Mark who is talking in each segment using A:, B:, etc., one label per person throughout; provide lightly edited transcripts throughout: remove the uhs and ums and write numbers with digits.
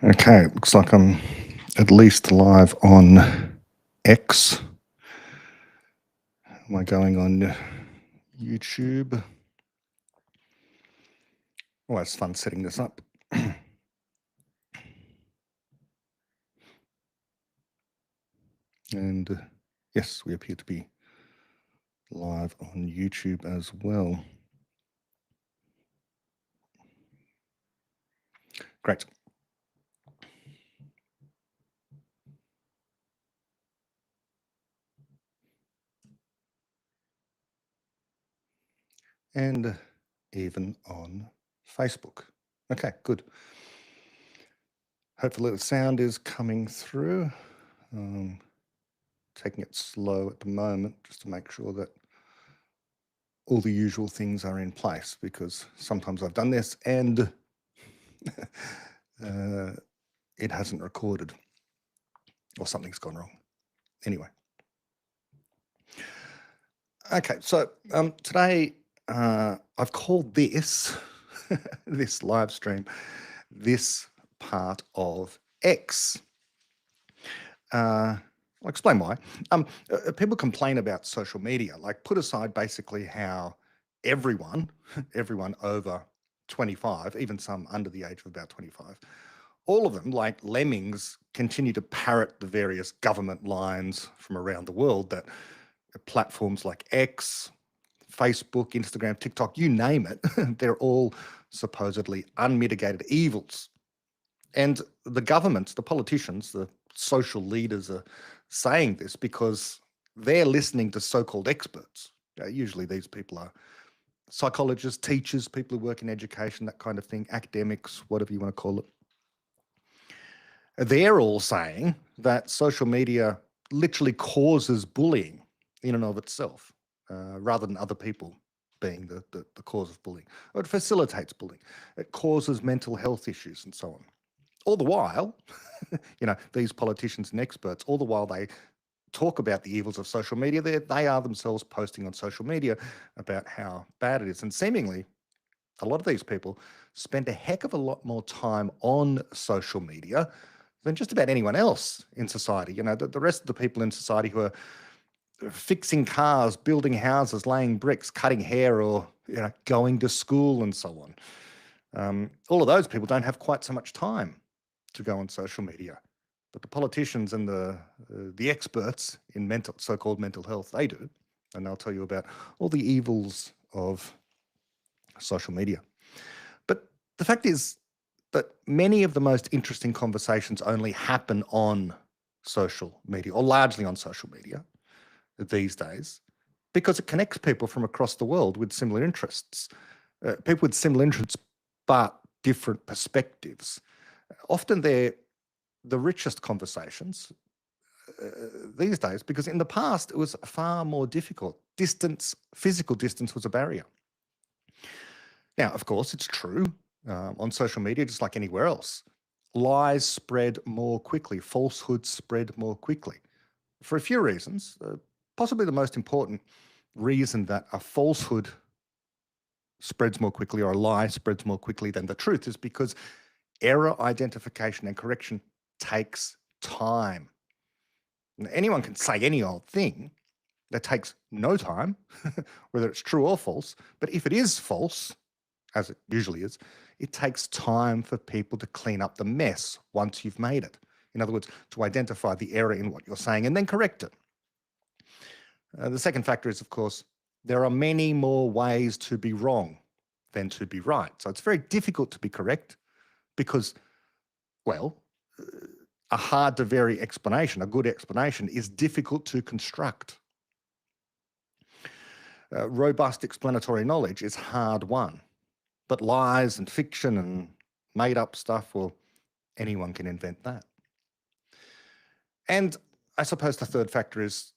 A: Okay, looks like I'm at least live on X. Am I going on YouTube? Oh, it's fun setting this up. And yes, we appear to be live on YouTube as well. Great. And even on Facebook. Okay, good. Hopefully the sound is coming through. Taking it slow at the moment just to make sure that all the usual things are in place, because sometimes I've done this and it hasn't recorded or something's gone wrong. Anyway. Okay, so today I've called this, this live stream, this part of X. I'll explain why. People complain about social media, like put aside basically how everyone over 25, even some under the age of about 25, all of them, like lemmings, continue to parrot the various government lines from around the world that platforms like X, Facebook, Instagram, TikTok, you name it, they're all supposedly unmitigated evils. And the governments, the politicians, the social leaders are saying this because they're listening to so-called experts. Usually these people are psychologists, teachers, people who work in education, that kind of thing, academics, whatever you want to call it. They're all saying that social media literally causes bullying in and of itself, rather than other people being the cause of bullying. Or it facilitates bullying. It causes mental health issues and so on. All the while, these politicians and experts, all the while they talk about the evils of social media, they are themselves posting on social media about how bad it is. And seemingly, a lot of these people spend a heck of a lot more time on social media than just about anyone else in society. The rest of the people in society who are fixing cars, building houses, laying bricks, cutting hair, or going to school and so on. All of those people don't have quite so much time to go on social media. But the politicians and the experts in so-called mental health, they do. And they'll tell you about all the evils of social media. But the fact is that many of the most interesting conversations only happen on social media, or largely on social media these days, because it connects people from across the world with similar interests. People with similar interests, but different perspectives. Often they're the richest conversations these days, because in the past it was far more difficult. Physical distance was a barrier. Now, of course, it's true on social media, just like anywhere else, lies spread more quickly, falsehoods spread more quickly, for a few reasons. Possibly the most important reason that a falsehood spreads more quickly, or a lie spreads more quickly than the truth, is because error identification and correction takes time. Now, anyone can say any old thing. That takes no time, whether it's true or false. But if it is false, as it usually is, it takes time for people to clean up the mess once you've made it. In other words, to identify the error in what you're saying and then correct it. The second factor is, of course, there are many more ways to be wrong than to be right. So it's very difficult to be correct because, well, a hard to vary explanation, a good explanation, is difficult to construct. Robust explanatory knowledge is hard won, but lies and fiction and made up stuff, well, anyone can invent that. And I suppose the third factor is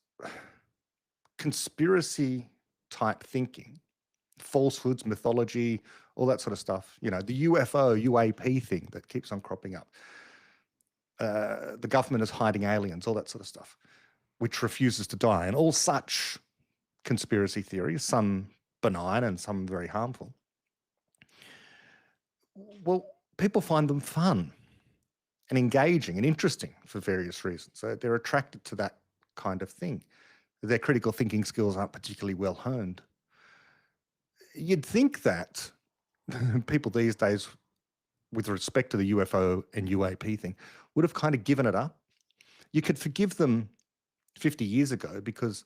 A: conspiracy type thinking, falsehoods, mythology, all that sort of stuff. The UFO, UAP thing that keeps on cropping up. The government is hiding aliens, all that sort of stuff, which refuses to die, and all such conspiracy theories, some benign and some very harmful. Well, people find them fun. and engaging and interesting for various reasons. So they're attracted to that kind of thing. Their critical thinking skills aren't particularly well honed. You'd think that people these days, with respect to the UFO and UAP thing, would have kind of given it up. You could forgive them 50 years ago because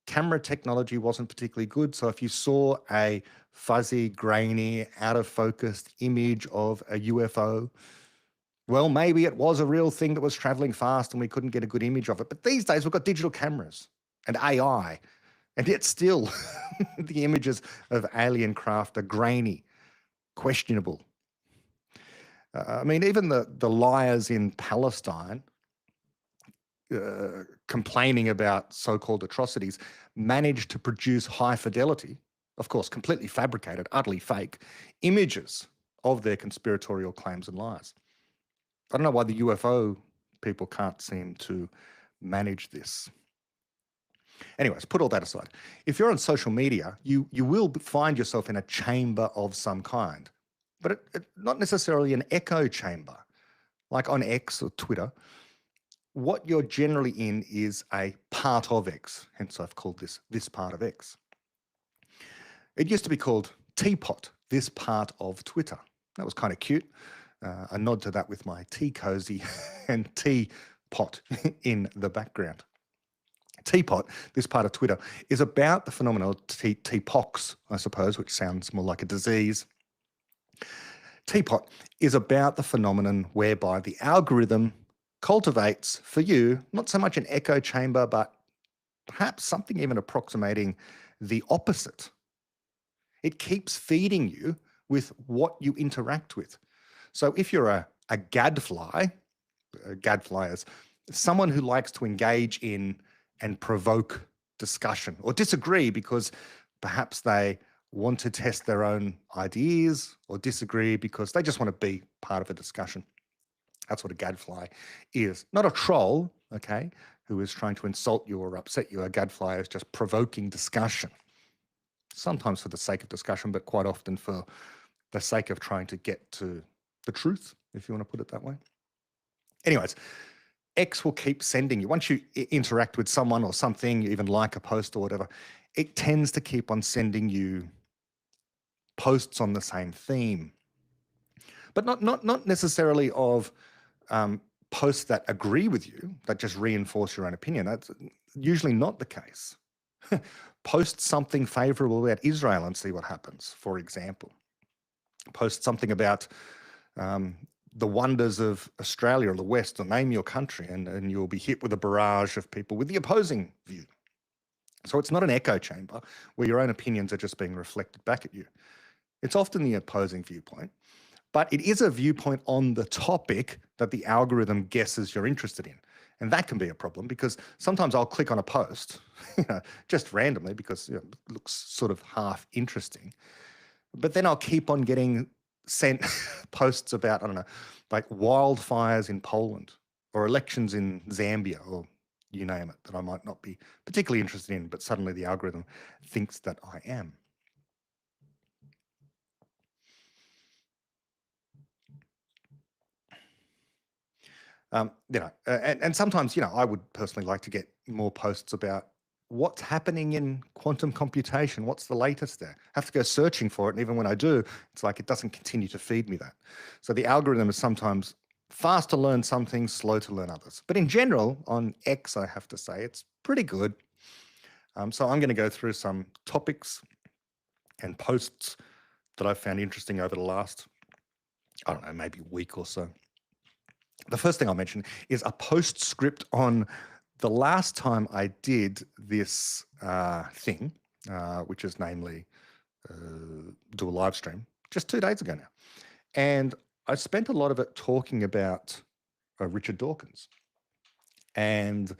A: camera technology wasn't particularly good. So if you saw a fuzzy, grainy, out of focus image of a UFO, well, maybe it was a real thing that was traveling fast and we couldn't get a good image of it. But these days we've got digital cameras and AI, and yet still the images of alien craft are grainy, questionable. I mean, even the liars in Palestine complaining about so-called atrocities managed to produce high fidelity, of course, completely fabricated, utterly fake, images of their conspiratorial claims and lies. I don't know why the UFO people can't seem to manage this. Anyways, put all that aside. If you're on social media, you will find yourself in a chamber of some kind, but not necessarily an echo chamber, like on X or Twitter. What you're generally in is a part of X, hence I've called this part of X. It used to be called Teapot, this part of Twitter. That was kind of cute. A nod to that with my tea cozy and teapot in the background. Teapot, this part of Twitter, is about the phenomenon of teapox, I suppose, which sounds more like a disease. Teapot is about the phenomenon whereby the algorithm cultivates for you not so much an echo chamber, but perhaps something even approximating the opposite. It keeps feeding you with what you interact with. So if you're a gadfly is someone who likes to engage in and provoke discussion or disagree because perhaps they want to test their own ideas, or disagree because they just want to be part of a discussion. That's what a gadfly is. Not a troll, okay, who is trying to insult you or upset you. A gadfly is just provoking discussion, sometimes for the sake of discussion, but quite often for the sake of trying to get to the truth, if you want to put it that way. Anyways, X will keep sending you. Once you interact with someone or something, you even like a post or whatever, it tends to keep on sending you posts on the same theme, but not necessarily of posts that agree with you, that just reinforce your own opinion. That's usually not the case. Post something favorable about Israel and see what happens, for example. Post something about the wonders of Australia or the West, or name your country, and you'll be hit with a barrage of people with the opposing view. So it's not an echo chamber where your own opinions are just being reflected back at you. It's often the opposing viewpoint, but it is a viewpoint on the topic that the algorithm guesses you're interested in. And that can be a problem because sometimes I'll click on a post, just randomly because it looks sort of half interesting. But then I'll keep on getting sent posts about, I don't know, like wildfires in Poland or elections in Zambia, or you name it, that I might not be particularly interested in, but suddenly the algorithm thinks that I am. And sometimes, I would personally like to get more posts about what's happening in quantum computation. What's the latest there? I have to go searching for it. And even when I do, it's like it doesn't continue to feed me that. So the algorithm is sometimes fast to learn some things, slow to learn others. But in general, on X, I have to say, it's pretty good. So I'm going to go through some topics and posts that I've found interesting over the last, I don't know, maybe week or so. The first thing I'll mention is a postscript on the last time I did this thing, which is namely do a live stream, just 2 days ago now. And I spent a lot of it talking about Richard Dawkins. And,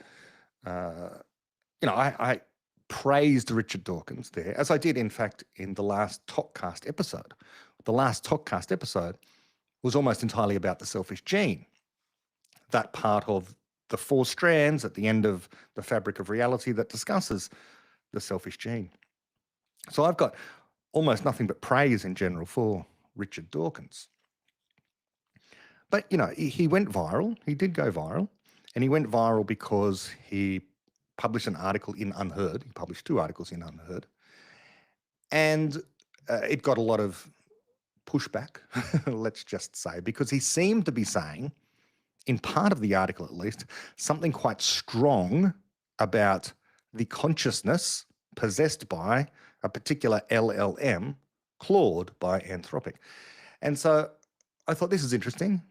A: I praised Richard Dawkins there, as I did, in fact, in the last Talkcast episode. The last Talkcast episode was almost entirely about the selfish gene, that part of the 4 strands at the end of the fabric of reality that discusses the selfish gene. So I've got almost nothing but praise in general for Richard Dawkins. But, he went viral. He did go viral. And he went viral because he published an article in Unheard. He published 2 articles in Unheard. And it got a lot of pushback, let's just say, because he seemed to be saying, in part of the article at least, something quite strong about the consciousness possessed by a particular LLM, Claude by Anthropic. And so I thought, this is interesting.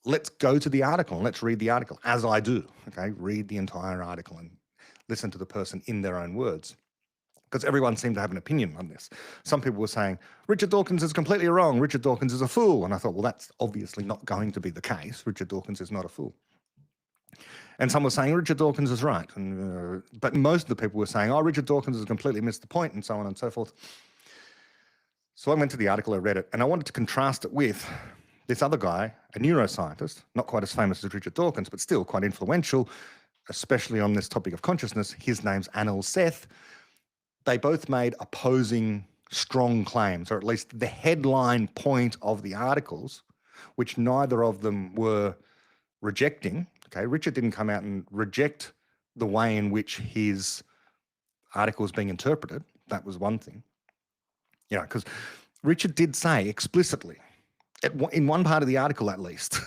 A: Let's go to the article and let's read the article, as I do. Okay, read the entire article and listen to the person in their own words. Because everyone seemed to have an opinion on this. Some people were saying, Richard Dawkins is completely wrong. Richard Dawkins is a fool. And I thought, well, that's obviously not going to be the case. Richard Dawkins is not a fool. And some were saying, Richard Dawkins is right. But most of the people were saying, oh, Richard Dawkins has completely missed the point, and so on and so forth. So I went to the article, I read it, and I wanted to contrast it with this other guy, a neuroscientist, not quite as famous as Richard Dawkins, but still quite influential, especially on this topic of consciousness. His name's Anil Seth. They both made opposing strong claims, or at least the headline point of the articles, which neither of them were rejecting. Okay, Richard didn't come out and reject the way in which his article was being interpreted. That was one thing. Because Richard did say explicitly, in one part of the article at least,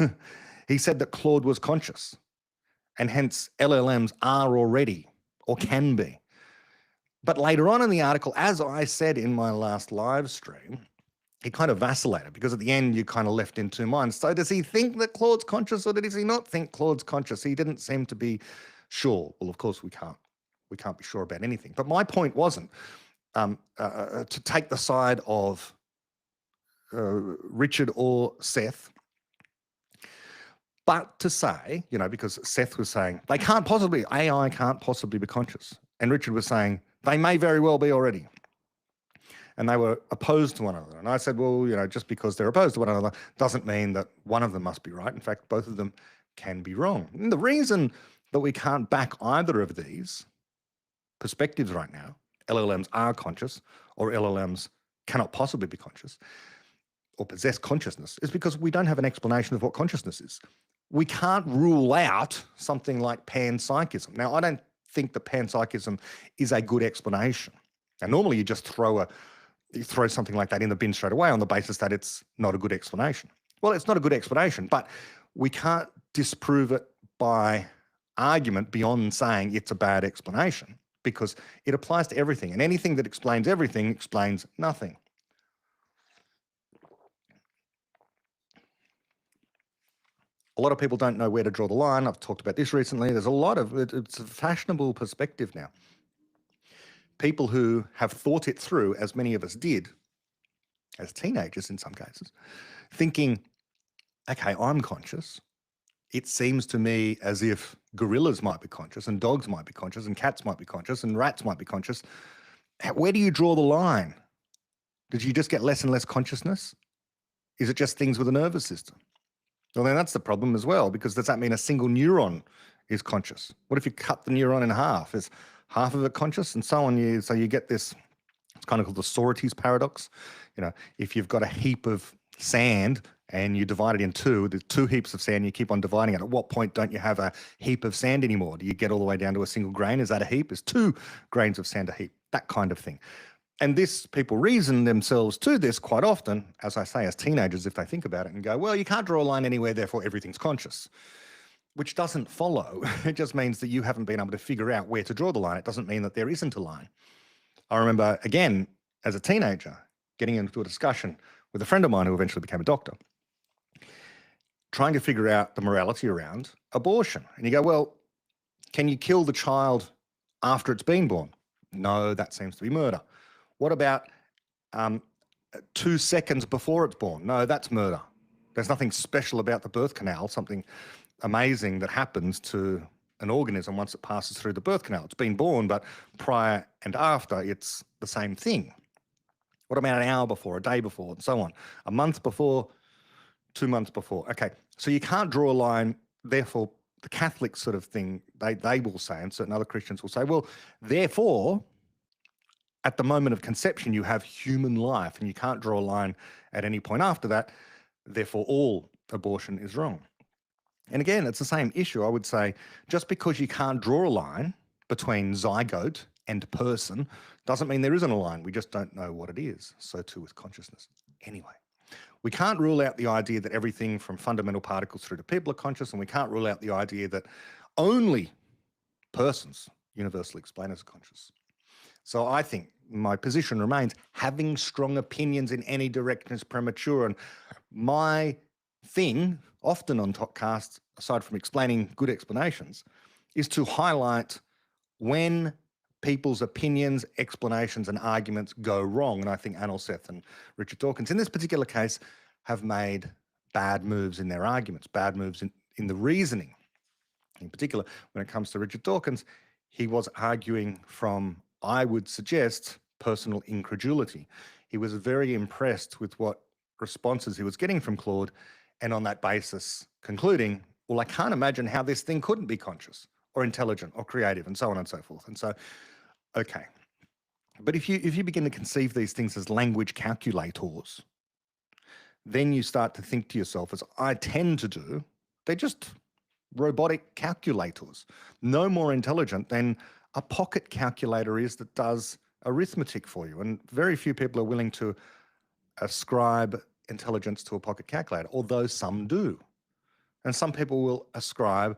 A: he said that Claude was conscious, and hence LLMs are already, or can be. But later on in the article, as I said in my last live stream, he kind of vacillated, because at the end you kind of left in 2 minds. So does he think that Claude's conscious, or does he not think Claude's conscious? He didn't seem to be sure. Well, of course we can't be sure about anything. But my point wasn't to take the side of Richard or Seth, but to say, because Seth was saying AI can't possibly be conscious, and Richard was saying they may very well be already. And they were opposed to one another. And I said, well, just because they're opposed to one another doesn't mean that one of them must be right. In fact, both of them can be wrong. And the reason that we can't back either of these perspectives right now, LLMs are conscious or LLMs cannot possibly be conscious or possess consciousness, is because we don't have an explanation of what consciousness is. We can't rule out something like panpsychism. Now, I don't think that panpsychism is a good explanation. Now, normally you just throw something like that in the bin straight away on the basis that it's not a good explanation. Well, it's not a good explanation, but we can't disprove it by argument beyond saying it's a bad explanation, because it applies to everything, and anything that explains everything explains nothing. A lot of people don't know where to draw the line. I've talked about this recently. There's it's a fashionable perspective now. People who have thought it through, as many of us did, as teenagers in some cases, thinking, okay, I'm conscious. It seems to me as if gorillas might be conscious, and dogs might be conscious, and cats might be conscious, and rats might be conscious. Where do you draw the line? Did you just get less and less consciousness? Is it just things with a nervous system? Well, then that's the problem as well, because does that mean a single neuron is conscious? What if you cut the neuron in half? Is half of it conscious, and so on? So you get this, it's kind of called the Sorites paradox. If you've got a heap of sand and you divide it in two, there's 2 heaps of sand, you keep on dividing it. At what point don't you have a heap of sand anymore? Do you get all the way down to a single grain? Is that a heap? Is 2 grains of sand a heap? That kind of thing. And people reason themselves to this quite often, as I say, as teenagers, if they think about it and go, well, you can't draw a line anywhere, therefore everything's conscious, which doesn't follow. It just means that you haven't been able to figure out where to draw the line. It doesn't mean that there isn't a line. I remember, again, as a teenager, getting into a discussion with a friend of mine who eventually became a doctor, trying to figure out the morality around abortion. And you go, well, can you kill the child after it's been born? No, that seems to be murder. What about 2 seconds before it's born? No, that's murder. There's nothing special about the birth canal, something amazing that happens to an organism once it passes through the birth canal. It's been born, but prior and after, it's the same thing. What about an hour before, a day before, and so on? A month before, 2 months before. Okay, so you can't draw a line, therefore the Catholic sort of thing, they will say, and certain other Christians will say, well, therefore, at the moment of conception, you have human life, and you can't draw a line at any point after that. Therefore, all abortion is wrong. And again, it's the same issue. I would say just because you can't draw a line between zygote and person doesn't mean there isn't a line. We just don't know what it is. So too with consciousness. Anyway, we can't rule out the idea that everything from fundamental particles through to people are conscious, and we can't rule out the idea that only persons universally explained as conscious. So I think my position remains having strong opinions in any direction is premature. And my thing, often on Topcast, aside from explaining good explanations, is to highlight when people's opinions, explanations, and arguments go wrong. And I think Anil Seth and Richard Dawkins, in this particular case, have made bad moves in their arguments, bad moves in the reasoning. In particular, when it comes to Richard Dawkins, he was arguing from, I would suggest, personal incredulity. He was very impressed with what responses he was getting from Claude, and on that basis concluding, well, I can't imagine how this thing couldn't be conscious or intelligent or creative and so on and so forth. And so, okay. But if you begin to conceive these things as language calculators, then you start to think to yourself, as I tend to do, they're just robotic calculators, no more intelligent than a pocket calculator is that does arithmetic for you. And very few people are willing to ascribe intelligence to a pocket calculator, although some do. And some people will ascribe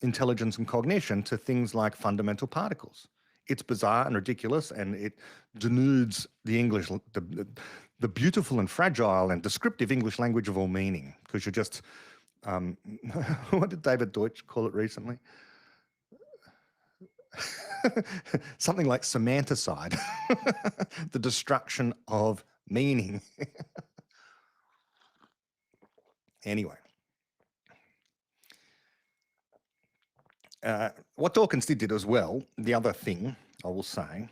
A: intelligence and cognition to things like fundamental particles. It's bizarre and ridiculous, and it denudes the English, the beautiful and fragile and descriptive English language of all meaning, because you're just, what did David Deutsch call it recently? Something like semanticide, the destruction of meaning. Anyway, what Dawkins did as well, the other thing I will say,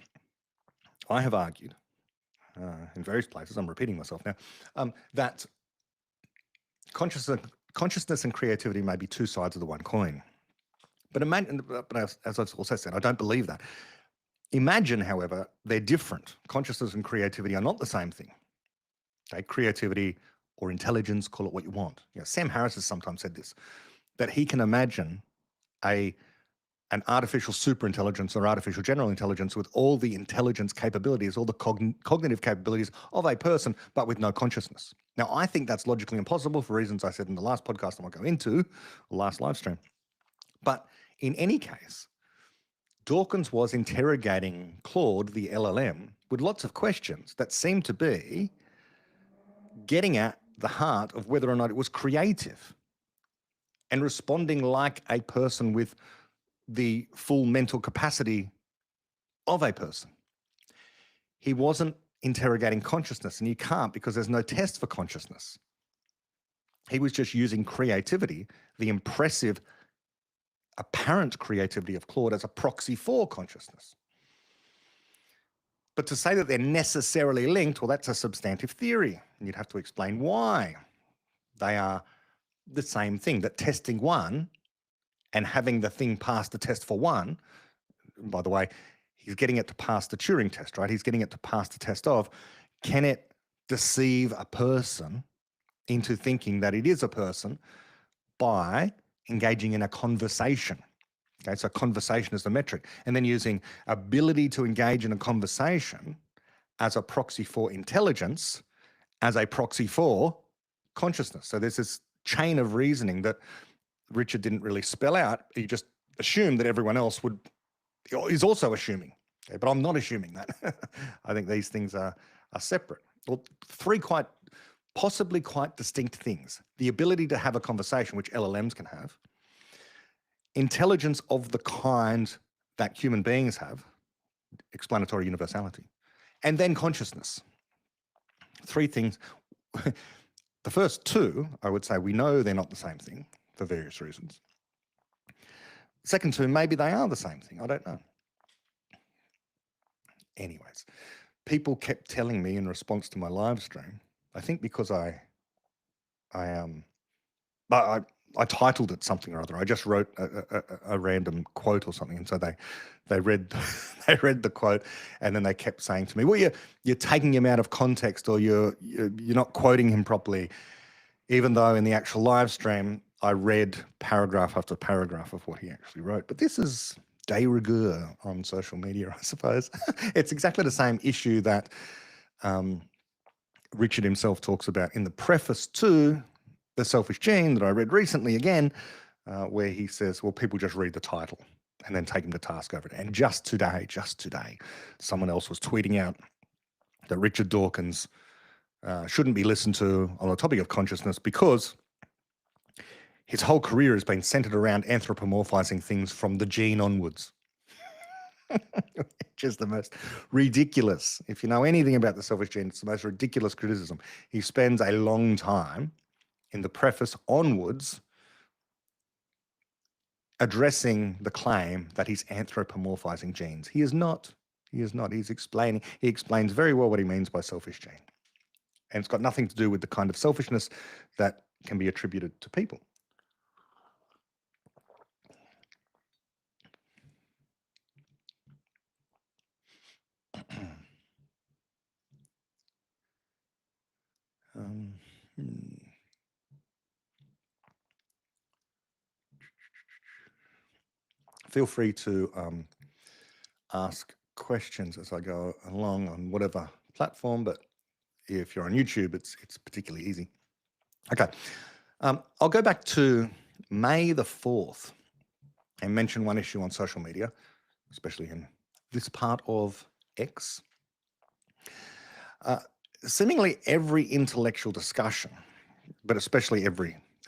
A: I have argued in various places, I'm repeating myself now, that consciousness and creativity may be two sides of the one coin. But as I've also said, I don't believe that. Imagine, however, they're different. Consciousness and creativity are not the same thing. Okay, creativity or intelligence, call it what you want. You know, Sam Harris has sometimes said this, that he can imagine an artificial superintelligence or artificial general intelligence with all the intelligence capabilities, all the cognitive capabilities of a person, but with no consciousness. Now, I think that's logically impossible for reasons I said in the last podcast I won't go into, the last live stream. But in any case, Dawkins was interrogating Claude, the LLM, with lots of questions that seemed to be getting at the heart of whether or not it was creative and responding like a person with the full mental capacity of a person. He wasn't interrogating consciousness, and you can't, because there's no test for consciousness. He was just using creativity, the impressive apparent creativity of Claude, as a proxy for consciousness. But to say that they're necessarily linked, well, that's a substantive theory, and you'd have to explain why they are the same thing, that testing one and having the thing pass the test for one, by the way, he's getting it to pass the Turing test, right? He's getting it to pass the test of, can it deceive a person into thinking that it is a person by engaging in a conversation? Okay, so conversation is the metric. And then using ability to engage in a conversation as a proxy for intelligence, as a proxy for consciousness. So there's this chain of reasoning that Richard didn't really spell out. He just assumed that everyone else is also assuming. Okay, but I'm not assuming that. I think these things are separate. Well, three possibly quite distinct things. The ability to have a conversation, which LLMs can have. Intelligence of the kind that human beings have, explanatory universality. And then consciousness. Three things. The first two, I would say, we know they're not the same thing for various reasons. Second two, maybe they are the same thing. I don't know. Anyways, people kept telling me in response to my live stream, I think because I titled it something or other. I just wrote a random quote or something, and so they read the quote, and then they kept saying to me, "Well, you're taking him out of context, or you're not quoting him properly." even though in the actual live stream, I read paragraph after paragraph of what he actually wrote. But this is de rigueur on social media, I suppose. It's exactly the same issue that Richard himself talks about in the preface to The Selfish Gene that I read recently again, where he says, well, people just read the title and then take him to task over it. And just today, someone else was tweeting out that Richard Dawkins shouldn't be listened to on the topic of consciousness because his whole career has been centered around anthropomorphizing things from the gene onwards. Which is the most ridiculous. If you know anything about The Selfish Gene, it's the most ridiculous criticism. He spends a long time in the preface onwards addressing the claim that he's anthropomorphizing genes. He is not. He is not. He's explaining. He explains very well what he means by selfish gene. And it's got nothing to do with the kind of selfishness that can be attributed to people. Hmm. Feel free to ask questions as I go along on whatever platform, but if you're on YouTube, it's particularly easy. Okay, I'll go back to May the 4th and mention one issue on social media, especially in this part of X. Seemingly every intellectual discussion, but especially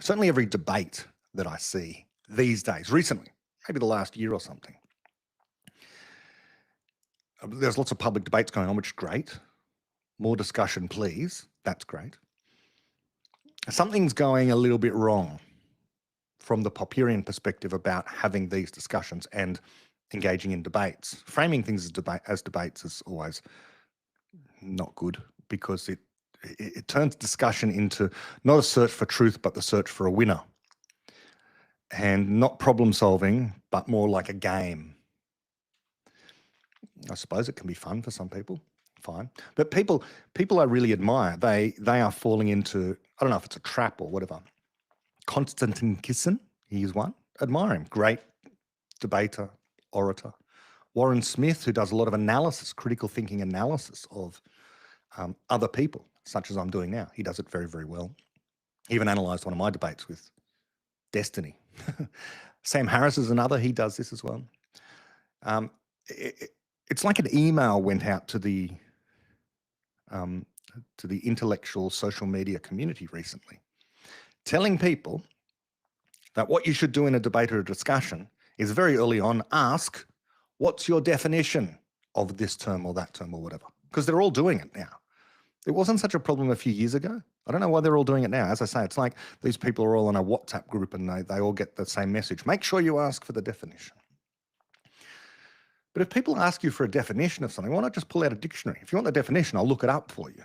A: certainly every debate that I see these days, recently, maybe the last year or something, there's lots of public debates going on, which is great. More discussion, please. That's great. Something's going a little bit wrong from the Popperian perspective about having these discussions and engaging in debates. Framing things as debates is always not good because it turns discussion into not a search for truth, but the search for a winner. And not problem solving, but more like a game. I suppose it can be fun for some people, fine. But people I really admire, they are falling into, I don't know if it's a trap or whatever. Konstantin Kisin, he's one. Admire him. Great debater, orator. Warren Smith, who does a lot of analysis, critical thinking analysis of other people, such as I'm doing now. He does it very, very well. He even analysed one of my debates with Destiny. Sam Harris is another. He does this as well. It's like an email went out to the intellectual social media community recently, telling people that what you should do in a debate or a discussion is very early on ask, what's your definition of this term or that term or whatever? Because they're all doing it now. It wasn't such a problem a few years ago. I don't know why they're all doing it now. As I say, it's like these people are all on a WhatsApp group and they all get the same message. Make sure you ask for the definition. But if people ask you for a definition of something, why not just pull out a dictionary? If you want the definition, I'll look it up for you.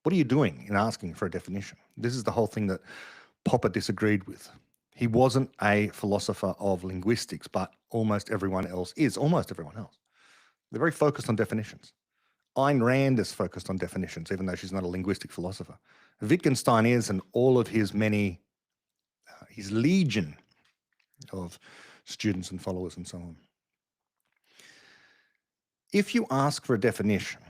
A: What are you doing in asking for a definition? This is the whole thing that Popper disagreed with. He wasn't a philosopher of linguistics, but almost everyone else is. Almost everyone else. They're very focused on definitions. Ayn Rand is focused on definitions, even though she's not a linguistic philosopher. Wittgenstein is, and all of his his legion of students and followers and so on. If you ask for a definition,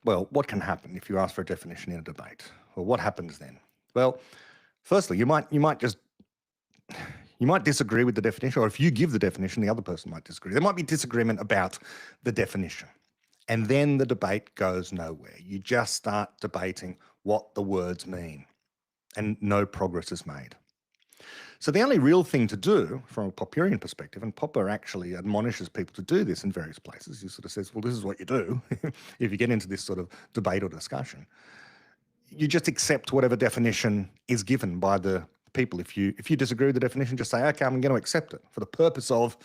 A: well, what can happen if you ask for a definition in a debate? Well, what happens then? Well, firstly, you might disagree with the definition, or if you give the definition, the other person might disagree. There might be disagreement about the definition. And then the debate goes nowhere. You just start debating what the words mean, and no progress is made. So the only real thing to do from a Popperian perspective, and Popper actually admonishes people to do this in various places, he sort of says, well, this is what you do if you get into this sort of debate or discussion. You just accept whatever definition is given by the people. If you disagree with the definition, just say, okay, I'm going to accept it for the purpose of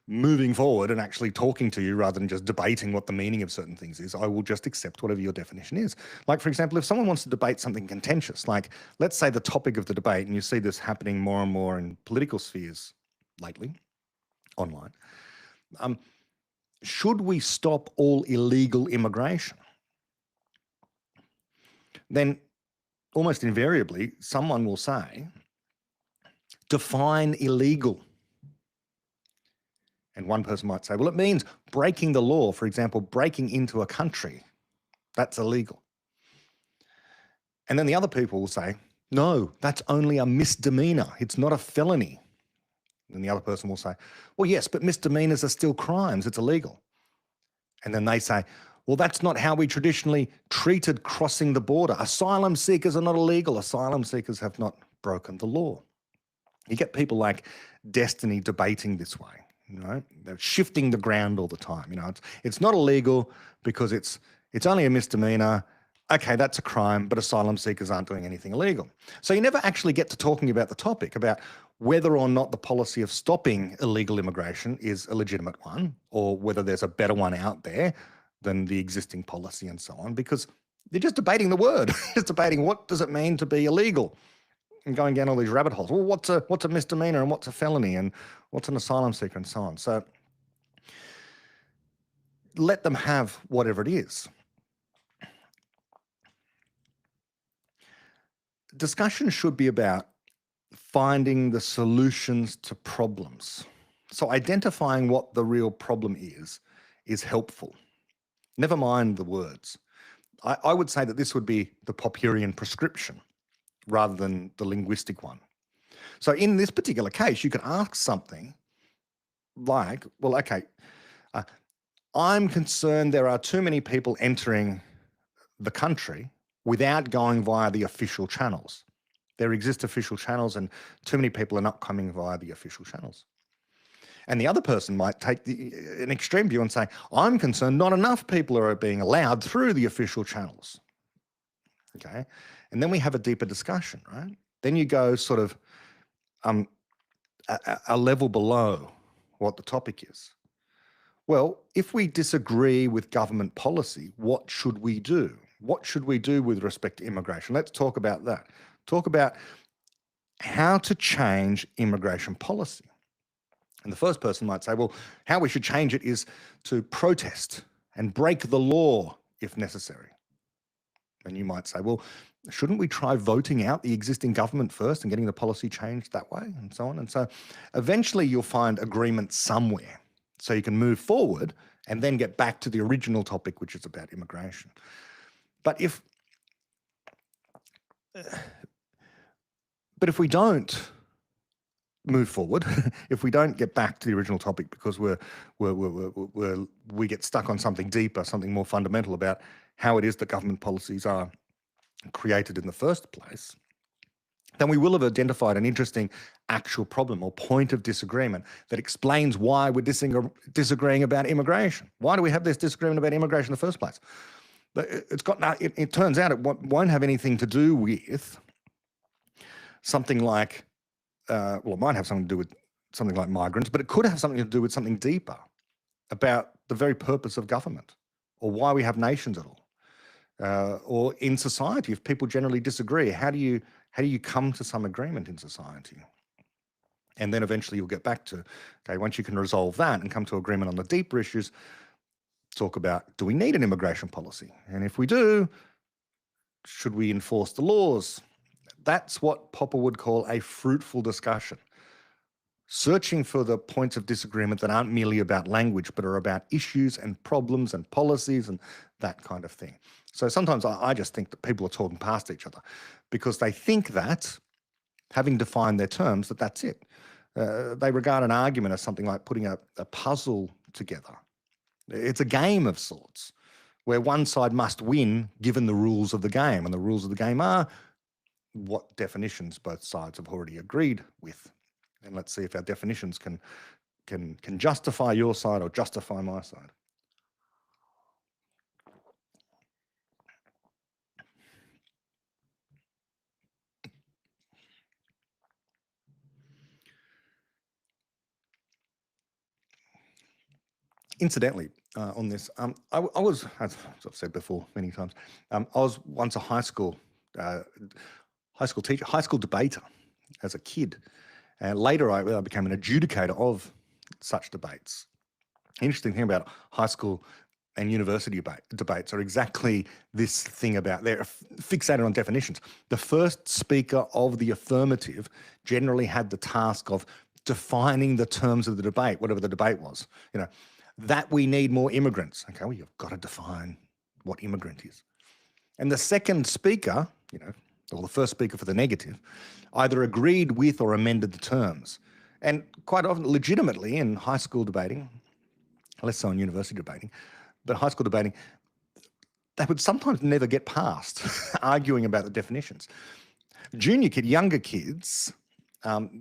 A: moving forward and actually talking to you rather than just debating what the meaning of certain things is. I will just accept whatever your definition is. Like, for example, if someone wants to debate something contentious, like let's say the topic of the debate, and you see this happening more and more in political spheres lately, online, should we stop all illegal immigration? Then almost invariably, someone will say, define illegal. And one person might say, well, it means breaking the law. For example, breaking into a country. That's illegal. And then the other people will say, no, that's only a misdemeanor. It's not a felony. And the other person will say, well, yes, but misdemeanors are still crimes. It's illegal. And then they say, well, that's not how we traditionally treated crossing the border. Asylum seekers are not illegal. Asylum seekers have not broken the law. You get people like Destiny debating this way. You know, they're shifting the ground all the time. You know, it's not illegal because it's only a misdemeanor. Okay, that's a crime, but asylum seekers aren't doing anything illegal. So you never actually get to talking about the topic, about whether or not the policy of stopping illegal immigration is a legitimate one, or whether there's a better one out there than the existing policy and so on, because you're just debating the word, just debating what does it mean to be illegal, and going down all these rabbit holes. Well, what's a misdemeanor and what's a felony and what's an asylum seeker and so on. So let them have whatever it is. Discussion should be about finding the solutions to problems. So identifying what the real problem is helpful. Never mind the words. I would say that this would be the Popperian prescription rather than the linguistic one. So in this particular case, you could ask something like, well, okay, I'm concerned there are too many people entering the country without going via the official channels. There exist official channels and too many people are not coming via the official channels. And the other person might take an extreme view and say, I'm concerned not enough people are being allowed through the official channels. Okay. And then we have a deeper discussion, right? Then you go sort of a level below what the topic is. Well, if we disagree with government policy, what should we do? What should we do with respect to immigration? Let's talk about that. Talk about how to change immigration policy. And the first person might say, well, how we should change it is to protest and break the law if necessary. And you might say, well, shouldn't we try voting out the existing government first and getting the policy changed that way, and so on? And so eventually you'll find agreement somewhere so you can move forward and then get back to the original topic, which is about immigration. But if we don't move forward, if we don't get back to the original topic because we get stuck on something deeper, something more fundamental about how it is that government policies are created in the first place, then we will have identified an interesting actual problem or point of disagreement that explains why we're disagreeing about immigration. Why do we have this disagreement about immigration in the first place? It turns out it won't have anything to do with something like, it might have something to do with something like migrants, but it could have something to do with something deeper about the very purpose of government or why we have nations at all. Or in society, if people generally disagree, how do you come to some agreement in society? And then eventually you'll get back to, okay, once you can resolve that and come to agreement on the deeper issues, talk about, do we need an immigration policy? And if we do, should we enforce the laws? That's what Popper would call a fruitful discussion. Searching for the points of disagreement that aren't merely about language, but are about issues and problems and policies and that kind of thing. So sometimes I just think that people are talking past each other because they think that, having defined their terms, that's it. They regard an argument as something like putting a puzzle together. It's a game of sorts where one side must win given the rules of the game, and the rules of the game are what definitions both sides have already agreed with. And let's see if our definitions can justify your side or justify my side. Incidentally, on this, I was, as I've said before many times, I was once a high school teacher, high school debater as a kid. And later I became an adjudicator of such debates. Interesting thing about high school and university debates are exactly this thing about they're fixated on definitions. The first speaker of the affirmative generally had the task of defining the terms of the debate, whatever the debate was. That we need more immigrants. Okay, well, you've got to define what immigrant is. And the second speaker, or the first speaker for the negative, either agreed with or amended the terms. And quite often, legitimately, in high school debating, less so in university debating, but high school debating, they would sometimes never get past arguing about the definitions. Younger kids,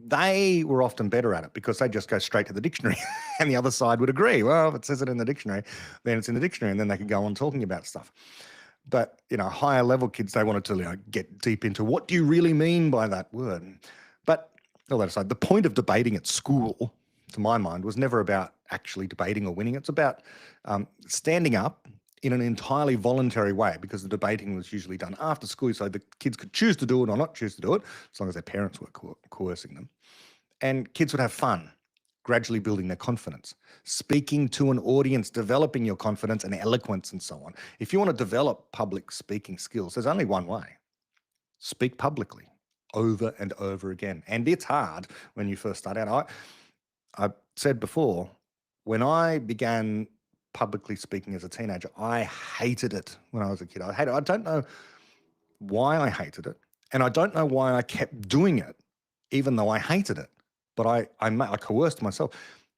A: they were often better at it because they just go straight to the dictionary and the other side would agree. Well, if it says it in the dictionary, then it's in the dictionary, and then they could go on talking about stuff. But, higher level kids, they wanted to get deep into what do you really mean by that word? But all that aside, the point of debating at school, to my mind, was never about actually debating or winning. It's about standing up in an entirely voluntary way, because the debating was usually done after school, so the kids could choose to do it or not choose to do it, as long as their parents were coercing them. And kids would have fun, gradually building their confidence, speaking to an audience, developing your confidence and eloquence and so on. If you want to develop public speaking skills, there's only one way. Speak publicly over and over again. And it's hard when you first start out. I said before, when I began publicly speaking as a teenager, I hated it when I was a kid. I hated it. I don't know why I hated it, and I don't know why I kept doing it, even though I hated it. But I coerced myself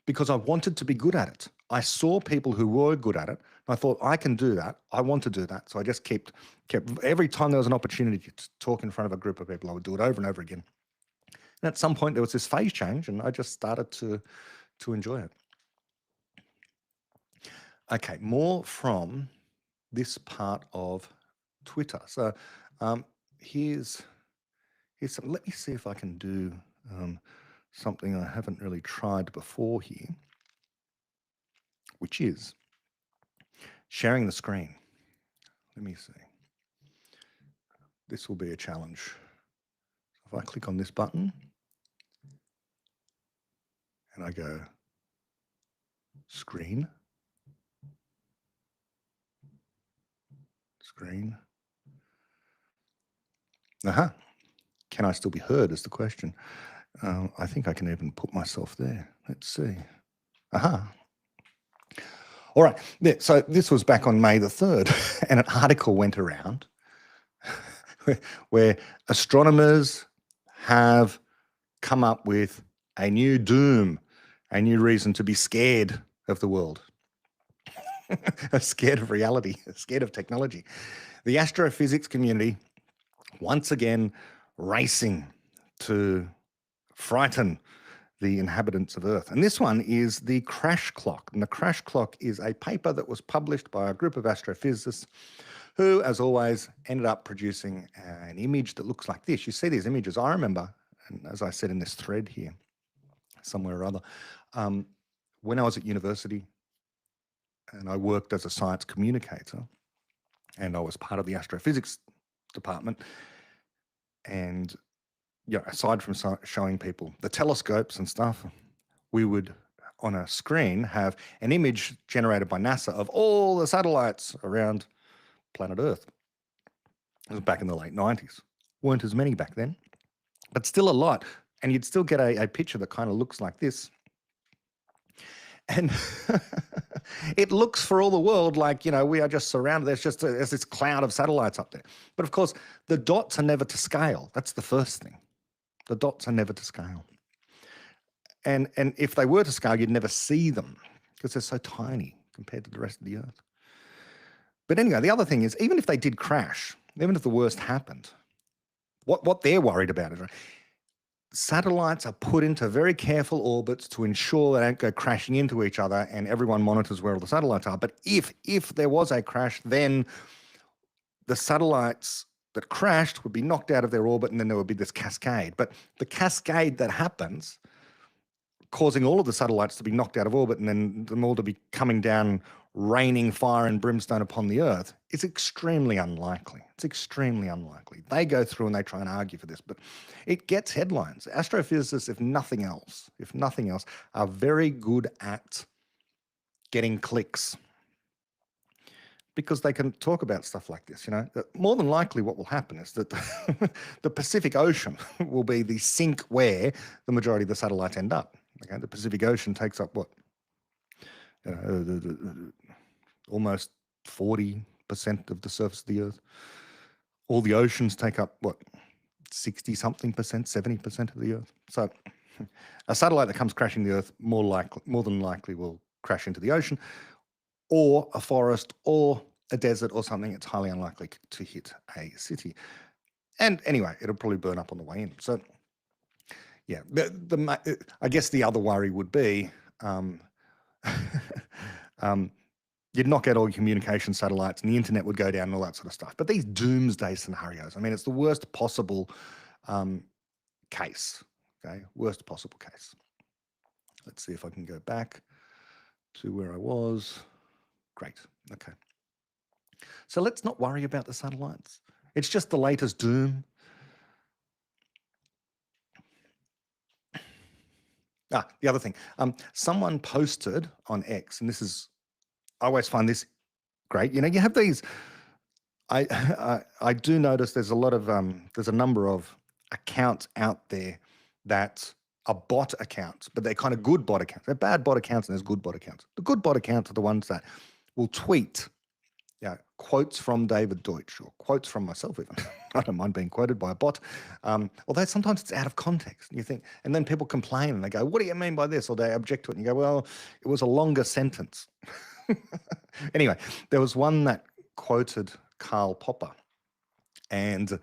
A: because I wanted to be good at it. I saw people who were good at it, and I thought, I can do that. I want to do that. So I just kept every time there was an opportunity to talk in front of a group of people, I would do it over and over again. And at some point, there was this phase change, and I just started to enjoy it. Okay, more from this part of Twitter. So here's some. Let me see if I can do something I haven't really tried before here, which is sharing the screen. Let me see. This will be a challenge. If I click on this button and I go screen, Can I still be heard is the question. I think I can even put myself there. Let's see. All right. Yeah, so this was back on May the 3rd, and an article went around where astronomers have come up with a new doom, a new reason to be scared of the world. Scared of reality, scared of technology. The astrophysics community, once again, racing to frighten the inhabitants of Earth. And this one is the crash clock. And the crash clock is a paper that was published by a group of astrophysicists who, as always, ended up producing an image that looks like this. You see these images. I remember, and as I said in this thread here, somewhere or other, when I was at university and I worked as a science communicator, and I was part of the astrophysics department, and aside from showing people the telescopes and stuff, we would, on a screen, have an image generated by NASA of all the satellites around planet Earth. It was back in the late 90s. Weren't as many back then, but still a lot. And you'd still get a picture that kind of looks like this. And it looks for all the world like, we are just surrounded. There's this cloud of satellites up there. But of course, the dots are never to scale. That's the first thing. The dots are never to scale. And if they were to scale, you'd never see them because they're so tiny compared to the rest of the Earth. But anyway, the other thing is, even if they did crash, even if the worst happened, what they're worried about is, right? Satellites are put into very careful orbits to ensure they don't go crashing into each other, and everyone monitors where all the satellites are. But if there was a crash, then the satellites that crashed would be knocked out of their orbit, and then there would be this cascade. But the cascade that happens, causing all of the satellites to be knocked out of orbit and then them all to be coming down, raining fire and brimstone upon the Earth, is extremely unlikely. It's extremely unlikely. They go through and they try and argue for this, but it gets headlines. Astrophysicists, if nothing else, are very good at getting clicks. because they can talk about stuff like this. More than likely what will happen is that the Pacific Ocean will be the sink where the majority of the satellites end up. Okay, the Pacific Ocean takes up what? Almost 40% of the surface of the Earth. All the oceans take up what? 60 something percent, 70% of the Earth. So a satellite that comes crashing the Earth more than likely will crash into the ocean, or a forest, or a desert, or something. It's highly unlikely to hit a city. And anyway, it'll probably burn up on the way in. So yeah, I guess the other worry would be you'd knock out all your communication satellites and the internet would go down and all that sort of stuff. But these doomsday scenarios, I mean, it's the worst possible case. Okay, worst possible case. Let's see if I can go back to where I was. Great. Okay. So let's not worry about the satellites. It's just the latest doom. The other thing. Someone posted on X, and I always find this great. You have these. I do notice there's a number of accounts out there that are bot accounts, but they're kind of good bot accounts. They're bad bot accounts and there's good bot accounts. The good bot accounts are the ones that will tweet quotes from David Deutsch or quotes from myself even. I don't mind being quoted by a bot. Although sometimes it's out of context. And then people complain and they go, what do you mean by this? Or they object to it and you go, well, it was a longer sentence. Anyway, there was one that quoted Karl Popper, and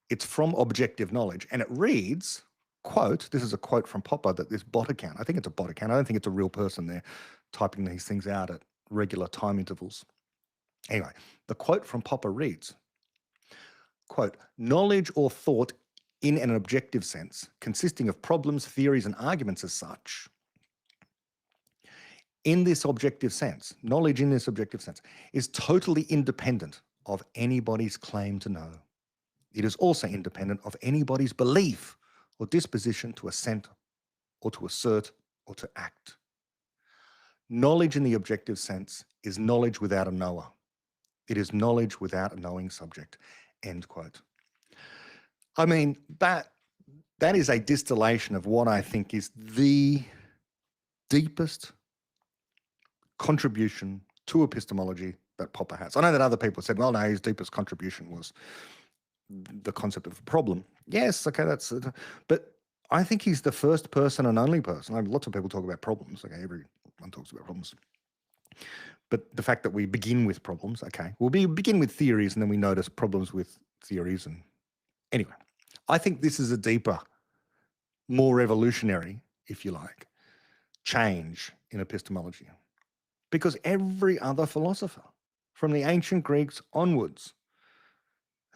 A: it's from Objective Knowledge, and it reads, quote, this is a quote from Popper that this bot account, I think it's a bot account, I don't think it's a real person there typing these things out at regular time intervals. Anyway, the quote from Popper reads, quote, knowledge or thought in an objective sense, consisting of problems, theories, and arguments as such, in this objective sense, knowledge in this objective sense, is totally independent of anybody's claim to know. It is also independent of anybody's belief or disposition to assent or to assert or to act. Knowledge in the objective sense is knowledge without a knower. It is knowledge without a knowing subject, end quote. I mean, that is a distillation of what I think is the deepest contribution to epistemology that Popper has. I know that other people said, well, no, his deepest contribution was the concept of a problem. Yes, okay, that's it. But I think he's the first person and only person. I mean, lots of people talk about problems. Okay, everyone talks about problems. But the fact that we begin with problems, okay, we'll begin with theories and then we notice problems with theories. And anyway, I think this is a deeper, more revolutionary, if you like, change in epistemology. Because every other philosopher, from the ancient Greeks onwards,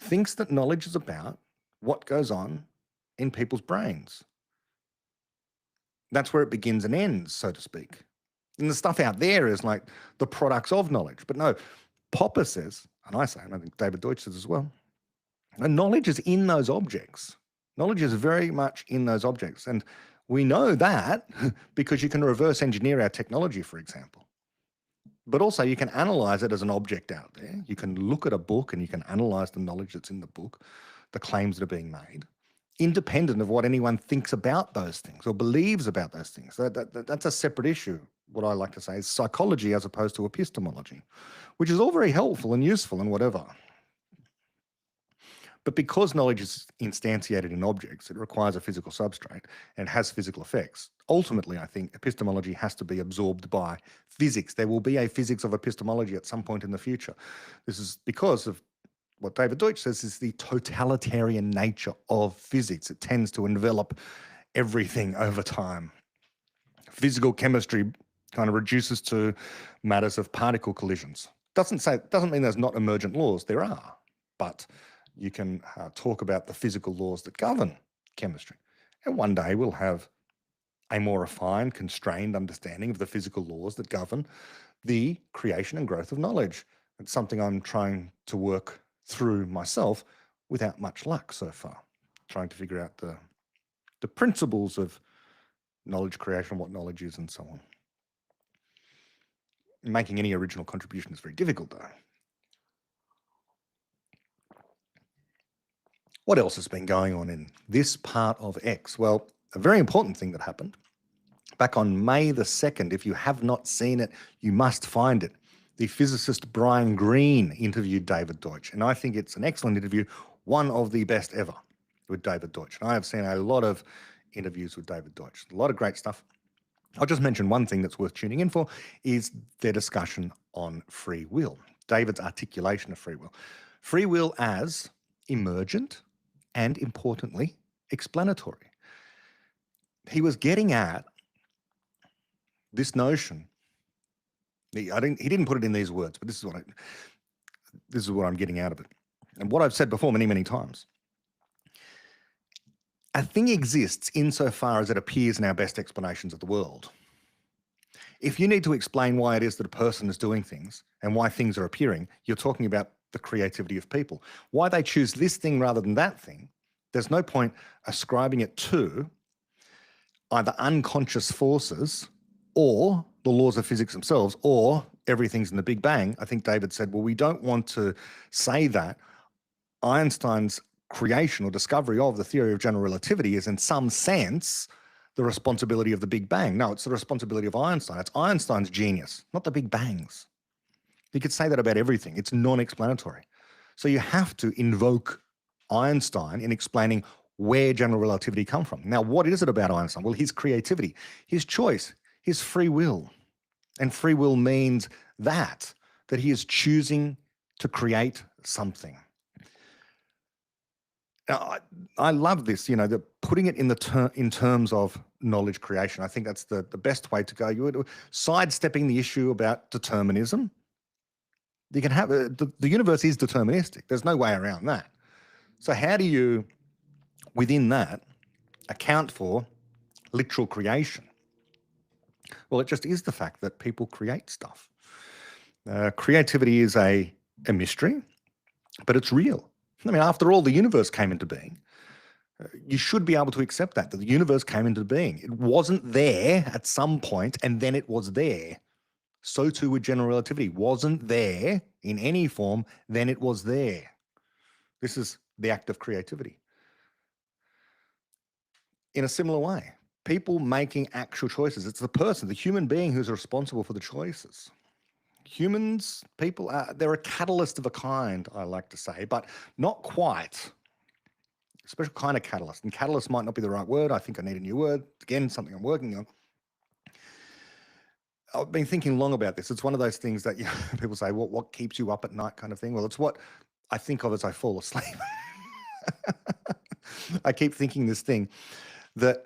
A: thinks that knowledge is about what goes on in people's brains. That's where it begins and ends, so to speak. And the stuff out there is like the products of knowledge. But no, Popper says, and I say, and I think David Deutsch says as well, and knowledge is in those objects. Knowledge is very much in those objects. And we know that because you can reverse engineer our technology, for example. But also you can analyze it as an object out there. You can look at a book and you can analyze the knowledge that's in the book, the claims that are being made, independent of what anyone thinks about those things or believes about those things. That's a separate issue. What I like to say is psychology as opposed to epistemology, which is all very helpful and useful and whatever. But because knowledge is instantiated in objects, it requires a physical substrate and has physical effects. Ultimately, I think epistemology has to be absorbed by physics. There will be a physics of epistemology at some point in the future. This is because of what David Deutsch says is the totalitarian nature of physics. It tends to envelop everything over time. Physical chemistry kind of reduces to matters of particle collisions. Doesn't mean there's not emergent laws. There are, but you can talk about the physical laws that govern chemistry. And one day we'll have a more refined, constrained understanding of the physical laws that govern the creation and growth of knowledge. It's something I'm trying to work through myself without much luck so far, trying to figure out the principles of knowledge creation, what knowledge is, and so on. Making any original contribution is very difficult, though. What else has been going on in this part of X? Well, a very important thing that happened back on May the 2nd. If you have not seen it, you must find it. The physicist Brian Greene interviewed David Deutsch, and I think it's an excellent interview, one of the best ever with David Deutsch. And I have seen a lot of interviews with David Deutsch, a lot of great stuff. I'll just mention one thing that's worth tuning in for is their discussion on free will, David's articulation of free will. Free will as emergent and, importantly, explanatory. He was getting at this notion. He didn't put it in these words, but this is what I'm getting out of it. And what I've said before many, many times. A thing exists insofar as it appears in our best explanations of the world. If you need to explain why it is that a person is doing things and why things are appearing, you're talking about the creativity of people. Why they choose this thing rather than that thing, there's no point ascribing it to either unconscious forces or the laws of physics themselves, or everything's in the Big Bang. I think David said, well, we don't want to say that Einstein's creation or discovery of the theory of general relativity is in some sense the responsibility of the Big Bang. No, it's the responsibility of Einstein. It's Einstein's genius, not the Big Bang's. You could say that about everything. It's non-explanatory. So you have to invoke Einstein in explaining where general relativity come from. Now, what is it about Einstein? Well, his creativity, his choice, his free will. And free will means that he is choosing to create something. Now, I love this, the putting it in terms of knowledge creation. I think that's the best way to go. You would sidestepping the issue about determinism. You can have the universe is deterministic. There's no way around that. So how do you, within that, account for literal creation? Well, it just is the fact that people create stuff. Creativity is a mystery, but it's real. I mean, after all, the universe came into being. You should be able to accept that the universe came into being. It wasn't there at some point, and then it was there. So too with general relativity. Wasn't there in any form, then it was there. This is the act of creativity. In a similar way, people making actual choices. It's the person, the human being who's responsible for the choices. Humans, people, they're a catalyst of a kind, I like to say, but not quite. A special kind of catalyst. And catalyst might not be the right word. I think I need a new word. Again, something I'm working on. I've been thinking long about this. It's one of those things that people say, what keeps you up at night kind of thing? Well, it's what I think of as I fall asleep. I keep thinking this thing that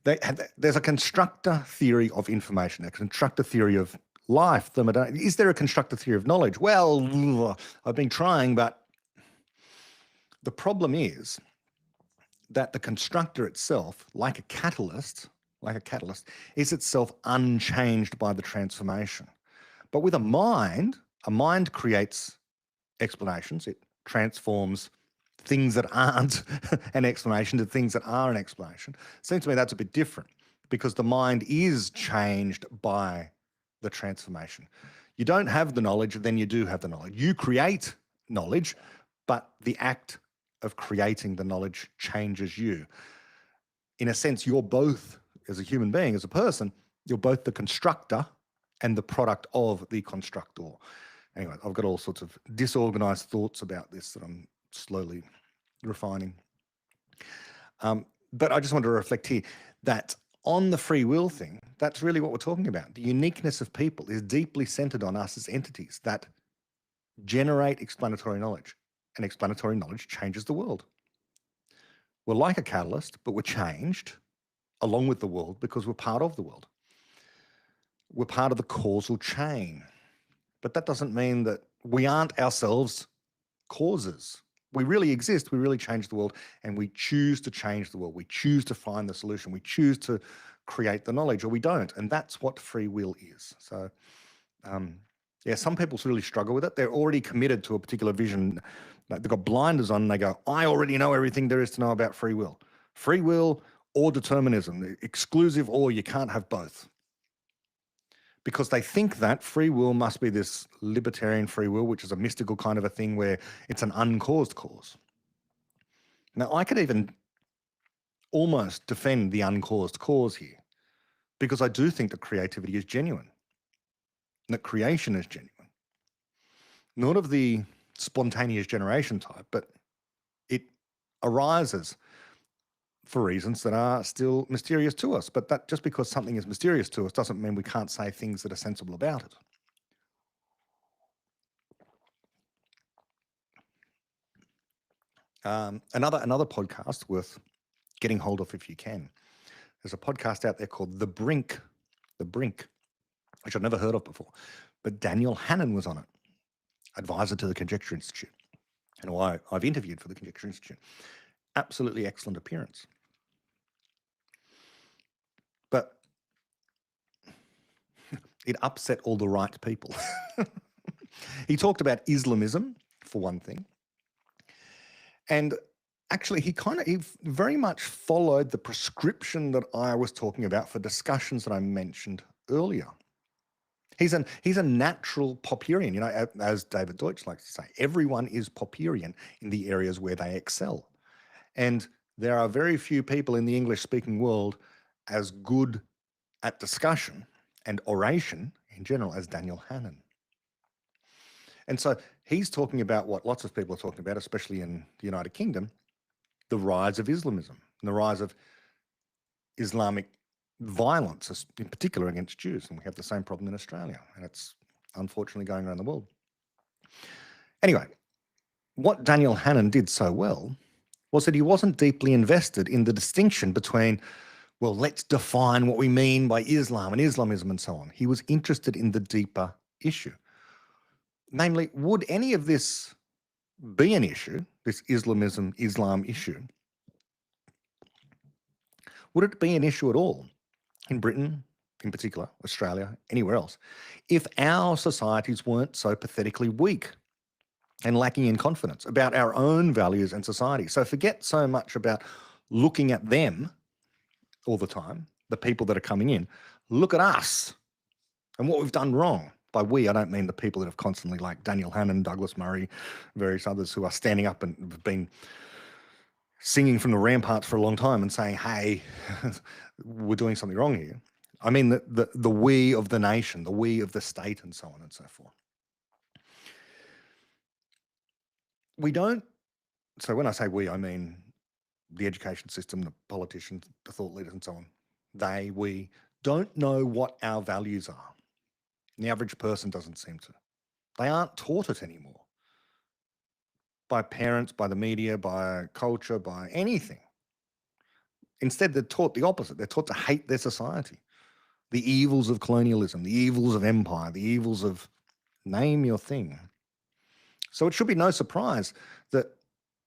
A: there's a constructor theory of information, a constructor theory of life. Is there a constructor theory of knowledge? Well, I've been trying, but the problem is that the constructor itself, like a catalyst, is itself unchanged by the transformation. But with a mind creates explanations. It transforms things that aren't an explanation to things that are an explanation. It seems to me that's a bit different because the mind is changed by the transformation. You don't have the knowledge, then you do have the knowledge. You create knowledge, but the act of creating the knowledge changes you. In a sense, you're both, as a human being, as a person, you're both the constructor and the product of the constructor. Anyway, I've got all sorts of disorganized thoughts about this that I'm slowly refining. But I just want to reflect here that on the free will thing, that's really what we're talking about. The uniqueness of people is deeply centered on us as entities that generate explanatory knowledge, and explanatory knowledge changes the world. We're like a catalyst, but we're changed along with the world because we're part of the world. We're part of the causal chain. But that doesn't mean that we aren't ourselves causes. We really exist, we really change the world, and we choose to change the world. We choose to find the solution. We choose to create the knowledge, or we don't. And that's what free will is. So, some people really struggle with it. They're already committed to a particular vision. Like they've got blinders on and they go, I already know everything there is to know about free will. Free will or determinism, exclusive or you can't have both. because they think that free will must be this libertarian free will, which is a mystical kind of a thing where it's an uncaused cause. Now, I could even almost defend the uncaused cause here, because I do think that creativity is genuine, and that creation is genuine. Not of the spontaneous generation type, but it arises for reasons that are still mysterious to us. But that just because something is mysterious to us doesn't mean we can't say things that are sensible about it. Another podcast worth getting hold of if you can. There's a podcast out there called The Brink, which I've never heard of before. But Daniel Hannan was on it, advisor to the Conjecture Institute, and who I've interviewed for the Conjecture Institute. Absolutely excellent appearance. But it upset all the right people. He talked about Islamism, for one thing. And actually, he very much followed the prescription that I was talking about for discussions that I mentioned earlier. He's a natural Popperian, you know, as David Deutsch likes to say. Everyone is Popperian in the areas where they excel. And there are very few people in the English-speaking world as good at discussion and oration in general as Daniel Hannan. And so he's talking about what lots of people are talking about, especially in the United Kingdom, the rise of Islamism and the rise of Islamic violence, in particular against Jews. And we have the same problem in Australia, and it's unfortunately going around the world. Anyway, what Daniel Hannan did so well was that he wasn't deeply invested in the distinction between, well, let's define what we mean by Islam and Islamism and so on. He was interested in the deeper issue. Namely, would any of this be an issue, this Islam issue? Would it be an issue at all in Britain, in particular, Australia, anywhere else, if our societies weren't so pathetically weak and lacking in confidence about our own values and society? So forget so much about looking at them all the time, the people that are coming in. Look at us and what we've done wrong. By we, I don't mean the people that have constantly, like Daniel Hannan, Douglas Murray, various others who are standing up and have been singing from the ramparts for a long time and saying, hey, we're doing something wrong here. I mean the we of the nation, the we of the state, and so on and so forth. We don't, so when I say we, I mean the education system, the politicians, the thought leaders and so on. We don't know what our values are. The average person doesn't seem to. They aren't taught it anymore. By parents, by the media, by culture, by anything. Instead, they're taught the opposite. They're taught to hate their society. The evils of colonialism, the evils of empire, the evils of name your thing. So it should be no surprise that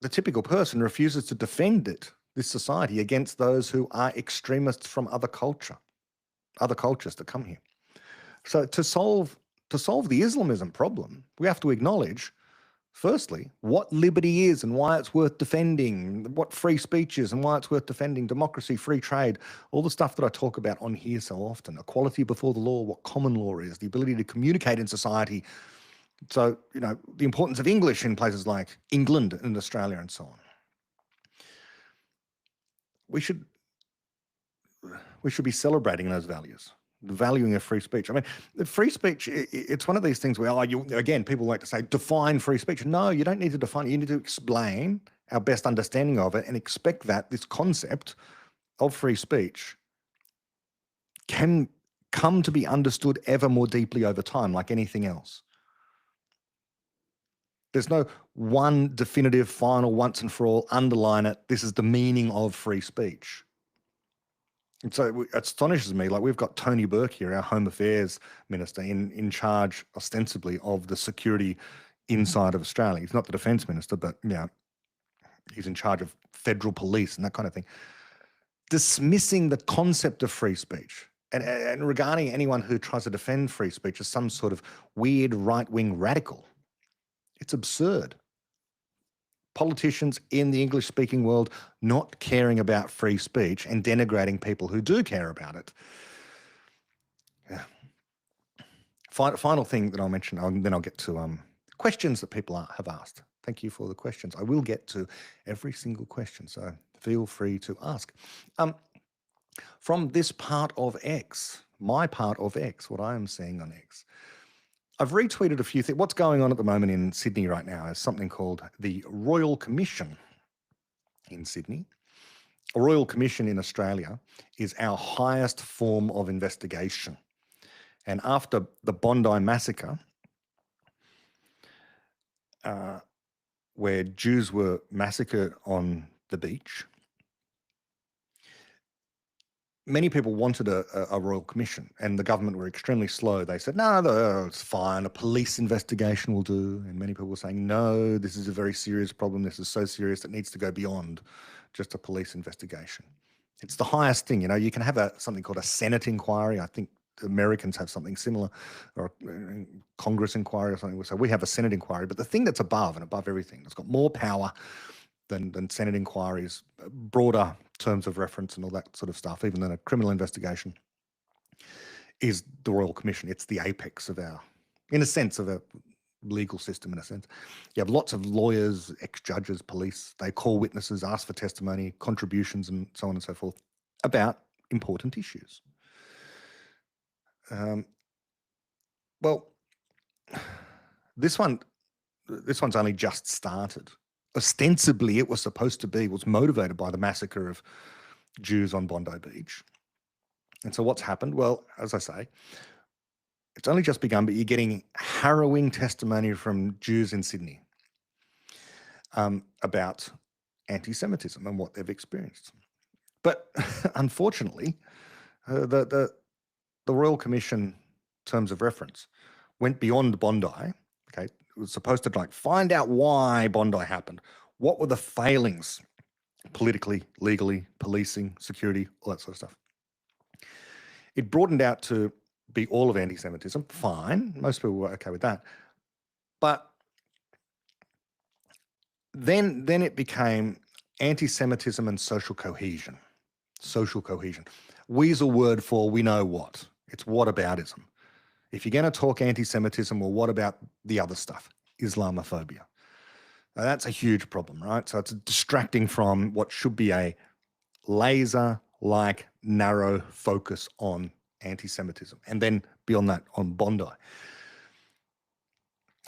A: the typical person refuses to defend this society, against those who are extremists from other cultures that come here. So to solve the Islamism problem, we have to acknowledge, firstly, what liberty is and why it's worth defending, what free speech is and why it's worth defending, democracy, free trade, all the stuff that I talk about on here so often, equality before the law, what common law is, the ability to communicate in society. So, you know, the importance of English in places like England and Australia and so on. We should be celebrating those values. The valuing of free speech. I mean, the free speech, it's one of these things where, again, people like to say, define free speech. No, you don't need to define it. You need to explain our best understanding of it and expect that this concept of free speech can come to be understood ever more deeply over time, like anything else. There's no one definitive, final, once and for all, underline it, this is the meaning of free speech. And so it astonishes me, like we've got Tony Burke here, our Home Affairs Minister, in charge ostensibly of the security inside of Australia. He's not the Defence Minister, but he's in charge of federal police and that kind of thing. Dismissing the concept of free speech and regarding anyone who tries to defend free speech as some sort of weird right-wing radical. It's absurd. Politicians in the English-speaking world not caring about free speech and denigrating people who do care about it. Yeah. final thing that I'll mention, and then I'll get to questions that people have asked. Thank you for the questions. I will get to every single question, so feel free to ask. From this part of X, my part of X, what I am seeing on X, I've retweeted a few things. What's going on at the moment in Sydney right now is something called the Royal Commission in Sydney. A Royal Commission in Australia is our highest form of investigation. And after the Bondi massacre, where Jews were massacred on the beach, many people wanted a royal commission, and the government were extremely slow. They said, no, it's fine, a police investigation will do. And many people were saying, no, this is a very serious problem. This is so serious it needs to go beyond just a police investigation. It's the highest thing. You can have something called a Senate inquiry. I think Americans have something similar, or a Congress inquiry or something. So we have a Senate inquiry, but the thing that's above and above everything, that's got more power than Senate inquiries, broader terms of reference and all that sort of stuff, even than a criminal investigation, is the Royal Commission. It's the apex of in a sense, of a legal system, in a sense. You have lots of lawyers, ex-judges, police. They call witnesses, ask for testimony, contributions, and so on and so forth about important issues. Well, this one's only just started. Ostensibly, it was motivated by the massacre of Jews on Bondi Beach. And so what's happened? Well, as I say, it's only just begun, but you're getting harrowing testimony from Jews in Sydney about anti-Semitism and what they've experienced. But unfortunately, the Royal Commission terms of reference went beyond Bondi. Okay, it was supposed to find out why Bondi happened. What were the failings politically, legally, policing, security, all that sort of stuff. It broadened out to be all of anti-Semitism. Fine, most people were okay with that. But then it became anti-Semitism and social cohesion. Social cohesion. Weasel word for we know what. It's whataboutism. If you're going to talk anti-Semitism, well, what about the other stuff? Islamophobia. Now, that's a huge problem, right? So it's distracting from what should be a laser-like narrow focus on anti-Semitism. And then beyond that, on Bondi.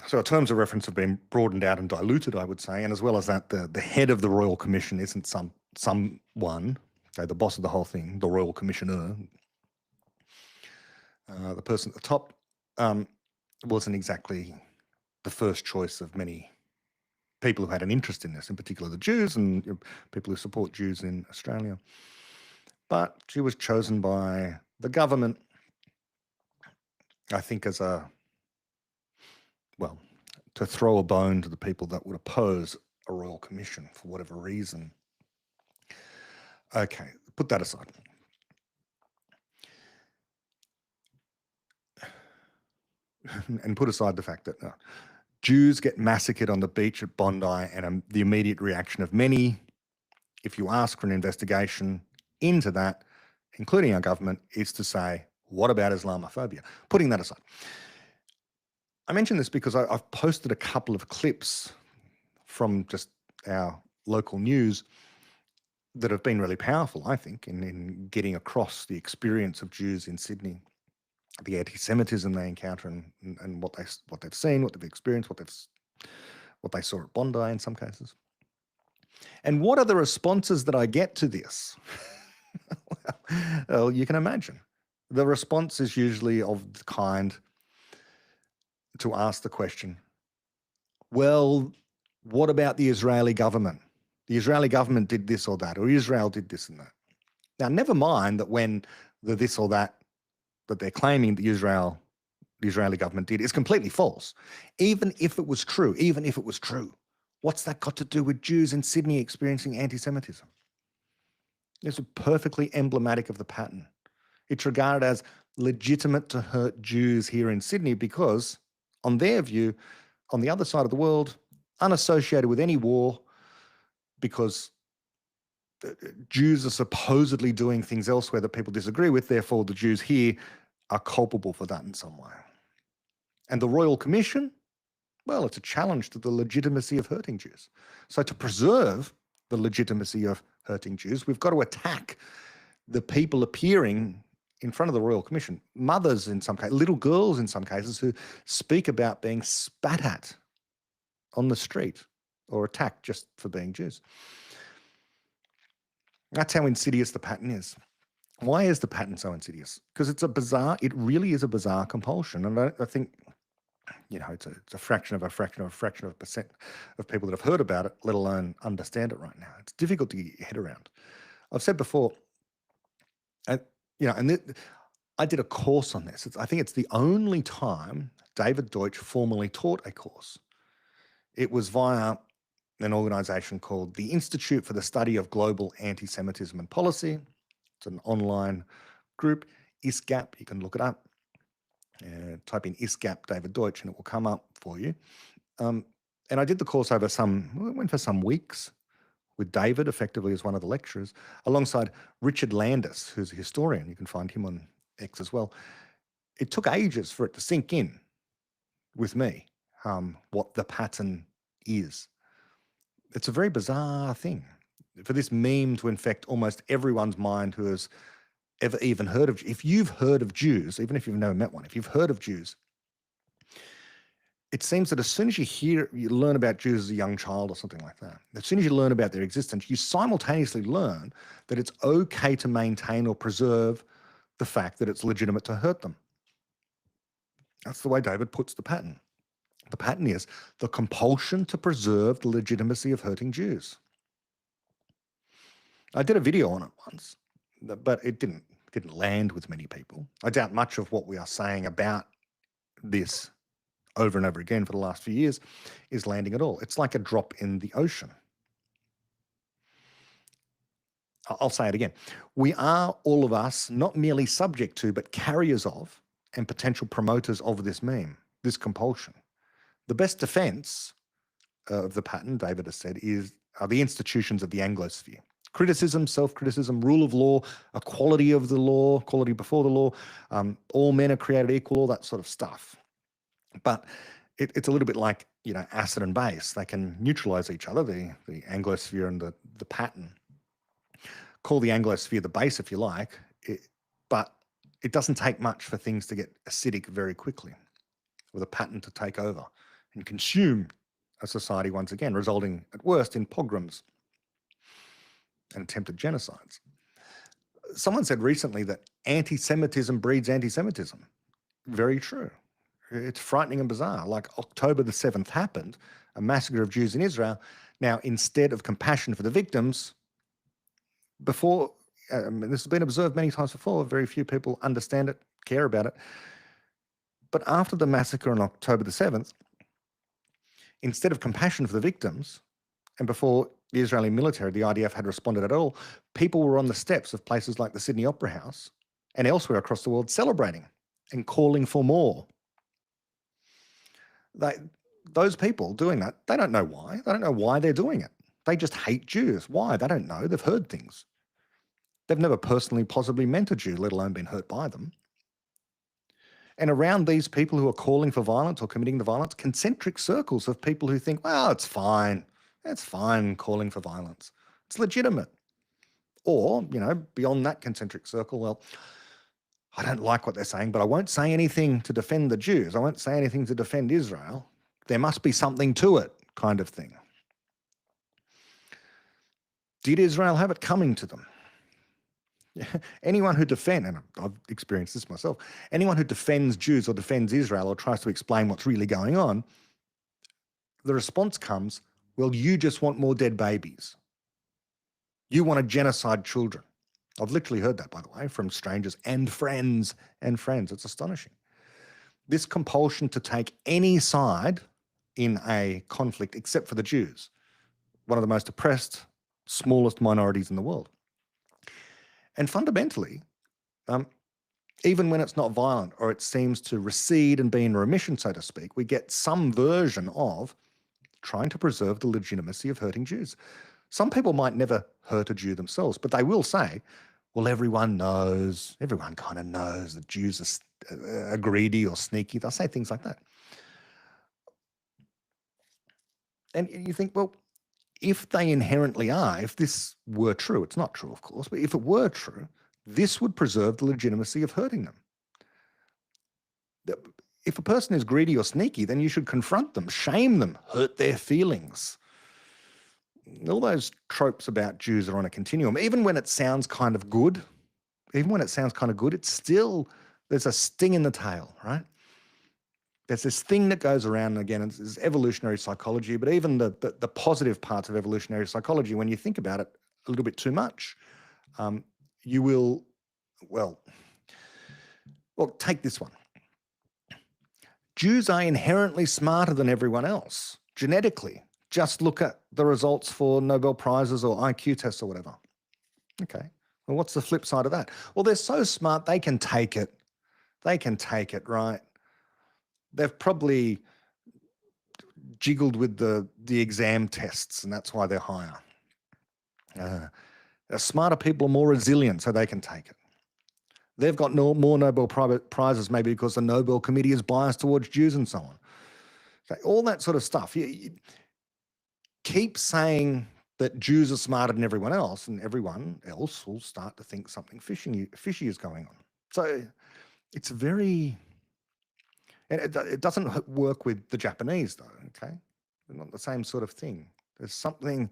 A: So our terms of reference have been broadened out and diluted, I would say. And as well as that, the head of the Royal Commission isn't someone, okay, the boss of the whole thing, the Royal Commissioner. The person at the top wasn't exactly the first choice of many people who had an interest in this, in particular the Jews and people who support Jews in Australia. But she was chosen by the government, I think, to throw a bone to the people that would oppose a royal commission for whatever reason. Okay, put that aside. And put aside the fact that Jews get massacred on the beach at Bondi, and the immediate reaction of many, if you ask for an investigation into that, including our government, is to say, what about Islamophobia? Putting that aside. I mention this because I've posted a couple of clips from just our local news that have been really powerful, I think, in getting across the experience of Jews in Sydney, the anti-Semitism they encounter, and what they've seen, what they've experienced, what they saw at Bondi in some cases. And what are the responses that I get to this? Well, you can imagine. The response is usually of the kind to ask the question, well, what about the Israeli government? The Israeli government did this or that, or Israel did this and that. Now, never mind that when the this or that they're claiming the Israeli government did is completely false. Even if it was true, what's that got to do with Jews in Sydney experiencing anti-Semitism? It's perfectly emblematic of the pattern. It's regarded as legitimate to hurt Jews here in Sydney because, on their view, on the other side of the world, unassociated with any war, because Jews are supposedly doing things elsewhere that people disagree with, therefore the Jews here are culpable for that in some way. And the Royal Commission, well, it's a challenge to the legitimacy of hurting Jews. So to preserve the legitimacy of hurting Jews, we've got to attack the people appearing in front of the Royal Commission, mothers in some cases, little girls in some cases, who speak about being spat at on the street or attacked just for being Jews. That's how insidious the pattern is. Why is the pattern so insidious? Because it really is a bizarre compulsion. And I think, it's a fraction of a fraction of a fraction of a percent of people that have heard about it, let alone understand it right now. It's difficult to get your head around. I've said before, I did a course on this. I think it's the only time David Deutsch formally taught a course. It was via an organization called the Institute for the Study of Global Anti-Semitism and Policy. It's an online group, ISGAP. You can look it up. Type in ISGAP David Deutsch and it will come up for you. And I did the course went for some weeks with David effectively as one of the lecturers, alongside Richard Landis, who's a historian. You can find him on X as well. It took ages for it to sink in with me, what the pattern is. It's a very bizarre thing for this meme to infect almost everyone's mind who has ever even heard of. If you've heard of Jews, even if you've never met one, if you've heard of Jews, it seems that as soon as you learn about Jews as a young child or something like that, as soon as you learn about their existence, you simultaneously learn that it's okay to maintain or preserve the fact that it's legitimate to hurt them. That's the way David puts the pattern. The pattern is the compulsion to preserve the legitimacy of hurting Jews. I did a video on it once, but it didn't land with many people. I doubt much of what we are saying about this over and over again for the last few years is landing at all. It's like a drop in the ocean. I'll say it again. We are, all of us, not merely subject to, but carriers of and potential promoters of this meme, this compulsion. The best defense of the pattern, David has said, are the institutions of the Anglosphere. Criticism, self-criticism, rule of law, equality of the law, equality before the law, all men are created equal, all that sort of stuff. But it's a little bit like, acid and base. They can neutralize each other, the Anglosphere and the pattern. Call the Anglosphere the base if you like, but it doesn't take much for things to get acidic very quickly, with a pattern to take over and consume a society once again, resulting at worst in pogroms and attempted genocides. Someone said recently that anti-Semitism breeds anti-Semitism. Very true. It's frightening and bizarre. Like October the 7th happened, a massacre of Jews in Israel. Now, instead of compassion for the victims, this has been observed many times before, very few people understand it, care about it. But after the massacre on October the 7th, instead of compassion for the victims, and before the Israeli military, the IDF, had responded at all, people were on the steps of places like the Sydney Opera House and elsewhere across the world celebrating and calling for more. Those people doing that, they don't know why. They don't know why they're doing it. They just hate Jews. Why? They don't know. They've heard things. They've never personally possibly met a Jew, let alone been hurt by them. And around these people who are calling for violence or committing the violence, concentric circles of people who think, well, it's fine. It's fine calling for violence. It's legitimate. Or, beyond that concentric circle, well, I don't like what they're saying, but I won't say anything to defend the Jews. I won't say anything to defend Israel. There must be something to it, kind of thing. Did Israel have it coming to them? Anyone who defends, and I've experienced this myself, anyone who defends Jews or defends Israel or tries to explain what's really going on, the response comes, well, you just want more dead babies. You want to genocide children. I've literally heard that, by the way, from strangers and friends and friends. It's astonishing. This compulsion to take any side in a conflict except for the Jews, one of the most oppressed, smallest minorities in the world. And fundamentally, even when it's not violent or it seems to recede and be in remission, so to speak, we get some version of trying to preserve the legitimacy of hurting Jews. Some people might never hurt a Jew themselves, but they will say, well, everyone kind of knows that Jews are greedy or sneaky. They'll say things like that. And you think, well, if they inherently are, if this were true, it's not true, of course, but if it were true, this would preserve the legitimacy of hurting them. If a person is greedy or sneaky, then you should confront them, shame them, hurt their feelings. All those tropes about Jews are on a continuum. Even when it sounds kind of good, it's still, there's a sting in the tail, right? There's this thing that goes around, and again, it's evolutionary psychology, but even the positive parts of evolutionary psychology, when you think about it a little bit too much, you will, well, take this one. Jews are inherently smarter than everyone else, genetically. Just look at the results for Nobel Prizes or IQ tests or whatever. Okay, well, what's the flip side of that? Well, they're so smart, they can take it. They can take it, right? They've probably jiggled with the exam tests, and that's why they're higher. Smarter people are more resilient, so they can take it. They've got more Nobel Prizes maybe because the Nobel Committee is biased towards Jews and so on. So all that sort of stuff. You keep saying that Jews are smarter than everyone else, and everyone else will start to think something fishy is going on. So it's very... And it doesn't work with the Japanese, though, okay? They're not the same sort of thing. There's something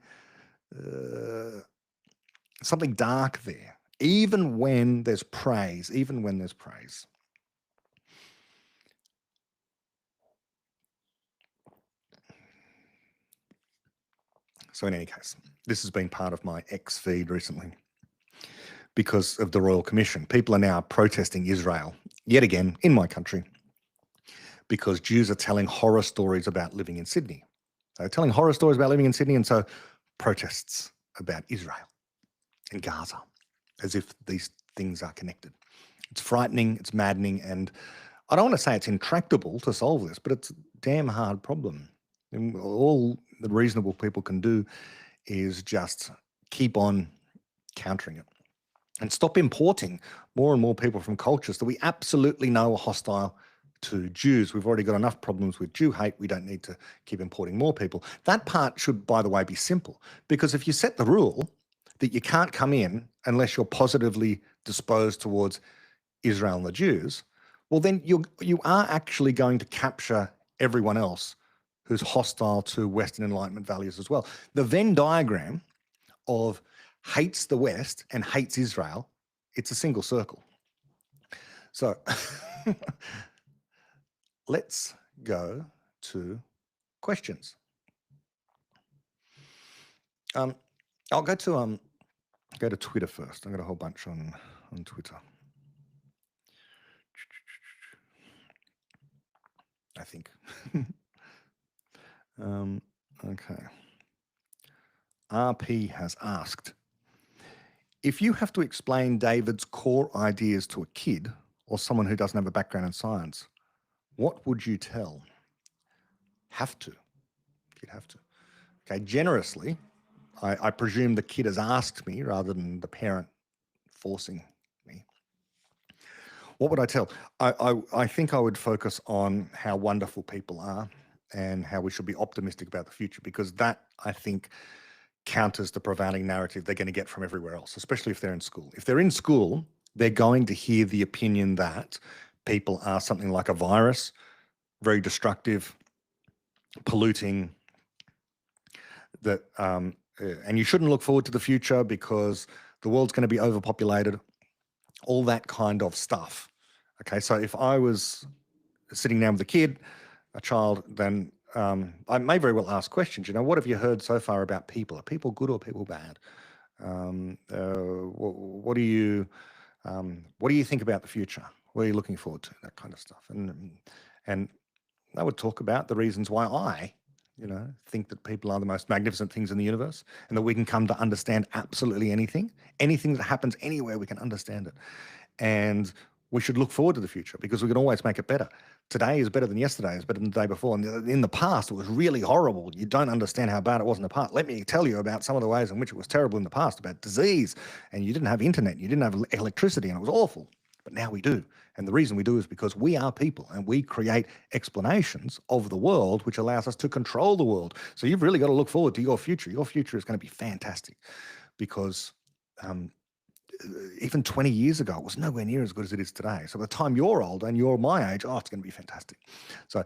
A: dark there, even when there's praise, So in any case, this has been part of my X feed recently because of the Royal Commission. People are now protesting Israel, yet again, in my country, because Jews are telling horror stories about living in Sydney. They're telling horror stories about living in Sydney, and so protests about Israel and Gaza, as if these things are connected. It's frightening, it's maddening, and I don't want to say it's intractable to solve this, but it's a damn hard problem. And all the reasonable people can do is just keep on countering it and stop importing more and more people from cultures that we absolutely know are hostile to Jews. We've already got enough problems with Jew hate. We don't need to keep importing more people. That part should, by the way, be simple, because if you set the rule that you can't come in unless you're positively disposed towards Israel and the Jews, well, then you are actually going to capture everyone else who's hostile to Western Enlightenment values as well. The Venn diagram of hates the West and hates Israel, it's a single circle. So let's go to questions. I'll go to Twitter first. I've got a whole bunch on Twitter. I think. Okay. RP has asked, if you have to explain David's core ideas to a kid or someone who doesn't have a background in science, what would you tell? Have to. You'd have to. Okay, generously, I presume the kid has asked me rather than the parent forcing me. What would I tell? I think I would focus on how wonderful people are and how we should be optimistic about the future, because that, I think, counters the prevailing narrative they're going to get from everywhere else, especially if they're in school. If they're in school, they're going to hear the opinion that people are something like a virus, very destructive, polluting, that and you shouldn't look forward to the future because the world's going to be overpopulated, all that kind of stuff. Okay, so if I was sitting down with a kid, a child, then I may very well ask questions. You know, what have you heard so far about people? Are people good or people bad? What do you think about the future? What are you looking forward to? That kind of stuff. And I would talk about the reasons why I think that people are the most magnificent things in the universe, and that we can come to understand absolutely anything that happens anywhere, we can understand it. And we should look forward to the future because we can always make it better. Today is better than yesterday, is better than the day before. And in the past, it was really horrible. You don't understand how bad it was in the past. Let me tell you about some of the ways in which it was terrible in the past, about disease, and you didn't have internet, you didn't have electricity, and it was awful. but now we do. And the reason we do is because we are people and we create explanations of the world, which allows us to control the world. So you've really got to look forward to your future. Your future is going to be fantastic because um, even 20 years ago, it was nowhere near as good as it is today. So by the time you're old and you're my age, it's going to be fantastic. So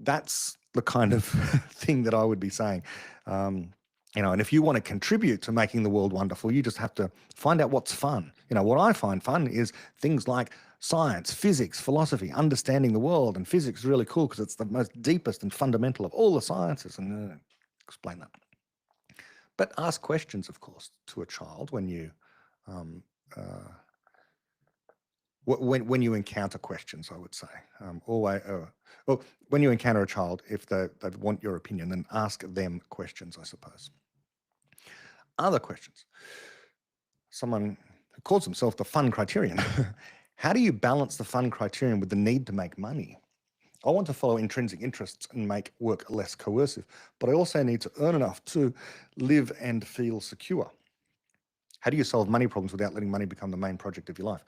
A: that's the kind of thing that I would be saying. And if you want to contribute to making the world wonderful, you just have to find out what's fun. What I find fun is things like science, physics, philosophy, understanding the world. And physics is really cool because it's the most deepest and fundamental of all the sciences. And explain that. But ask questions, of course, to a child when you um, when you encounter questions, I would say. When you encounter a child, if they want your opinion, then ask them questions, I suppose. Other questions. Someone who calls himself the fun criterion. How do you balance the fun criterion with the need to make money? I want to follow intrinsic interests and make work less coercive, but I also need to earn enough to live and feel secure. How do you solve money problems without letting money become the main project of your life?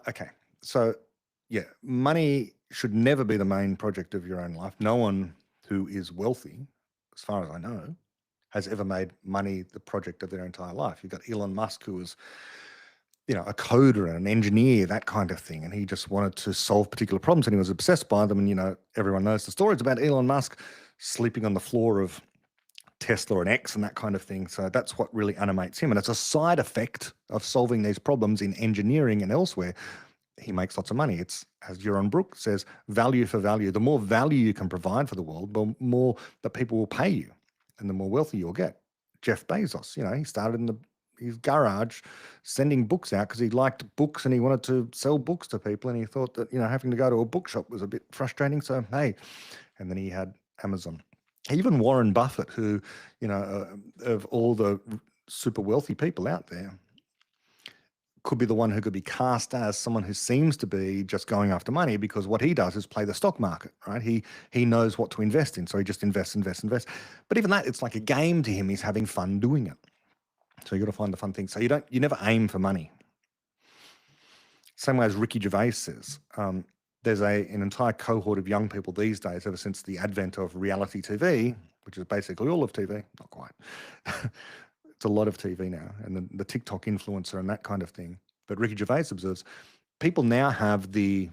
A: Okay, so yeah, money should never be the main project of your own life. No one who is wealthy, as far as I know, has ever made money the project of their entire life. You've got Elon Musk, who was, a coder and an engineer, that kind of thing, and he just wanted to solve particular problems, and he was obsessed by them. And everyone knows the stories about Elon Musk sleeping on the floor of Tesla and X and that kind of thing. So that's what really animates him. And it's a side effect of solving these problems in engineering and elsewhere. He makes lots of money. It's, as Euron Brook says, value for value. The more value you can provide for the world, the more that people will pay you and the more wealthy you'll get. Jeff Bezos, he started in his garage sending books out because he liked books and he wanted to sell books to people. And he thought that, having to go to a bookshop was a bit frustrating. So, hey, and then he had Amazon. Even Warren Buffett, who, of all the super wealthy people out there, could be the one who could be cast as someone who seems to be just going after money, because what he does is play the stock market, right? He knows what to invest in, so he just invests. But even that, it's like a game to him. He's having fun doing it. So you got to find the fun thing. So you never aim for money. Same way as Ricky Gervais says. There's an entire cohort of young people these days, ever since the advent of reality TV, which is basically all of TV, not quite. It's a lot of TV now, and the TikTok influencer and that kind of thing. But Ricky Gervais observes, people now have he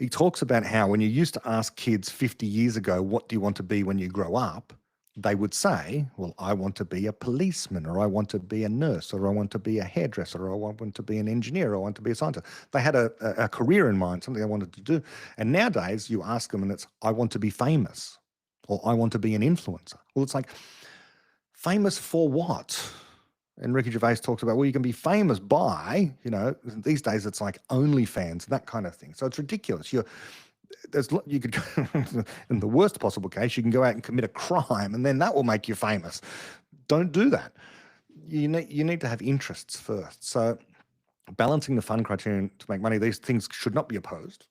A: talks about how when you used to ask kids 50 years ago, what do you want to be when you grow up? They would say, well, I want to be a policeman, or I want to be a nurse, or I want to be a hairdresser, or I want to be an engineer, or I want to be a scientist. They had a career in mind, something they wanted to do. And nowadays you ask them and it's, I want to be famous, or I want to be an influencer. Well, it's like, famous for what? And Ricky Gervais talks about, well, you can be famous by, these days it's like OnlyFans, that kind of thing. So it's ridiculous. You could, in the worst possible case, you can go out and commit a crime, and then that will make you famous. Don't do that. You need to have interests first. So balancing the fun criterion to make money, these things should not be opposed.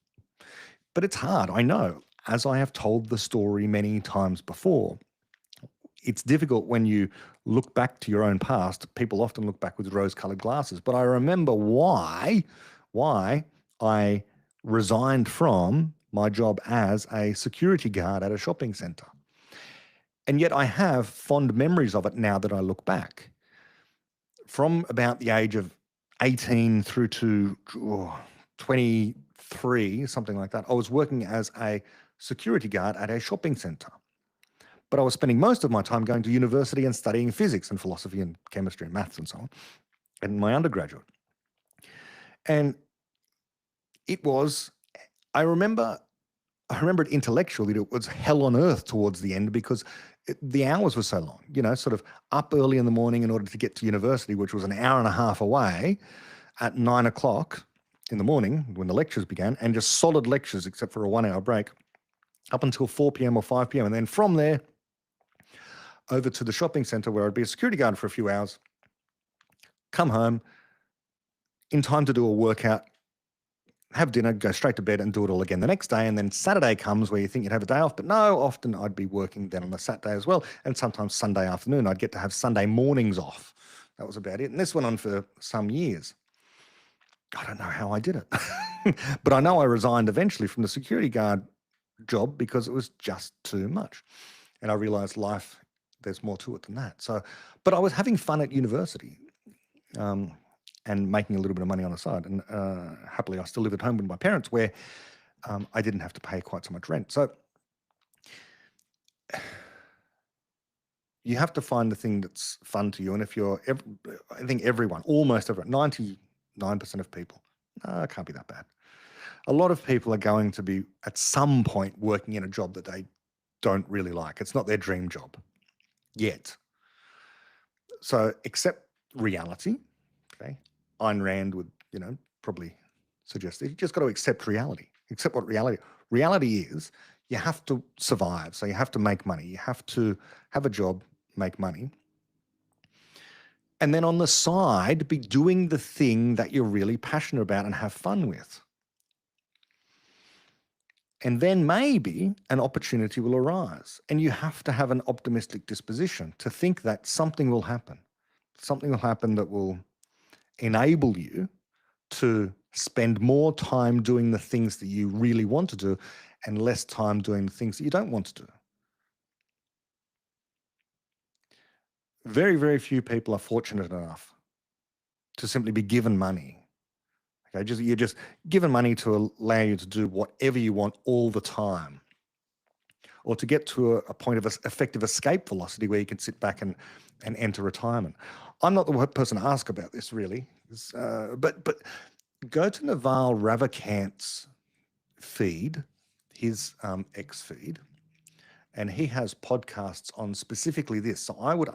A: But it's hard, I know. As I have told the story many times before, it's difficult when you look back to your own past. People often look back with rose-colored glasses. But I remember why I resigned from my job as a security guard at a shopping center. And yet I have fond memories of it now that I look back. From about the age of 18 through to 23, something like that, I was working as a security guard at a shopping center. But I was spending most of my time going to university and studying physics and philosophy and chemistry and maths and so on in my undergraduate. And it was, I remember it intellectually, it was hell on earth towards the end, because the hours were so long, sort of up early in the morning in order to get to university, which was an hour and a half away, at 9 o'clock in the morning when the lectures began, and just solid lectures except for a 1 hour break up until 4 p.m. or 5 p.m. And then from there over to the shopping center where I'd be a security guard for a few hours, come home in time to do a workout, have dinner, go straight to bed and do it all again the next day. And then Saturday comes where you think you'd have a day off, but no, often I'd be working then on the Saturday as well. And sometimes Sunday afternoon, I'd get to have Sunday mornings off. That was about it. And this went on for some years. I don't know how I did it. But I know I resigned eventually from the security guard job because it was just too much. And I realized life, there's more to it than that. So, but I was having fun at university, um, and making a little bit of money on the side. And happily, I still live at home with my parents, where I didn't have to pay quite so much rent. So you have to find the thing that's fun to you. And if you're, I think everyone, almost everyone, 99% of people, no, it can't be that bad. A lot of people are going to be at some point working in a job that they don't really like. It's not their dream job yet. So accept reality. Okay. Ayn Rand would, probably suggest that you just got to accept reality. Accept what reality is. You have to survive. So you have to make money. You have to have a job, make money. And then on the side, be doing the thing that you're really passionate about and have fun with. And then maybe an opportunity will arise. And you have to have an optimistic disposition to think that something will happen. Something will happen that will enable you to spend more time doing the things that you really want to do and less time doing the things that you don't want to do. Very, very few people are fortunate enough to simply be given money. Okay, you're just given money to allow you to do whatever you want all the time, or to get to a point of effective escape velocity where you can sit back and enter retirement. I'm not the person to ask about this, really, but go to Naval Ravikant's feed, his X feed, and he has podcasts on specifically this. So I would,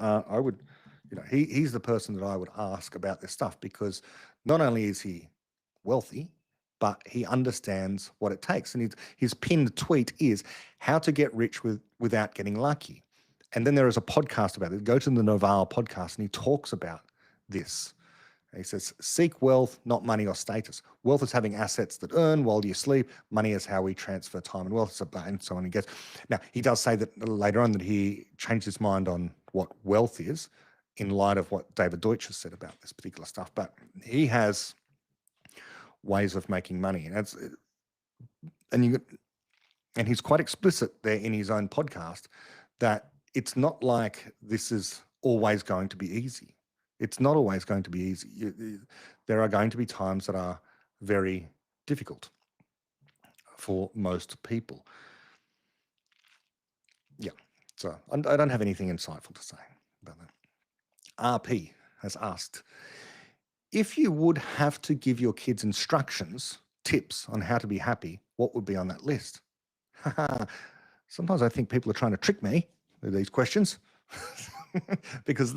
A: he's the person that I would ask about this stuff, because not only is he wealthy, but he understands what it takes. And his pinned tweet is how to get rich without getting lucky. And then there is a podcast about it. Go to the Naval podcast, and he talks about this. He says, seek wealth, not money or status. Wealth is having assets that earn while you sleep. Money is how we transfer time and wealth, and so on. He gets. Now, he does say that later on that he changed his mind on what wealth is in light of what David Deutsch has said about this particular stuff. But he has ways of making money. And he's quite explicit there in his own podcast that it's not like this is always going to be easy. It's not always going to be easy. There are going to be times that are very difficult for most people. Yeah. So I don't have anything insightful to say about that. RP has asked, if you would have to give your kids instructions, tips on how to be happy, what would be on that list? Sometimes I think people are trying to trick me with these questions because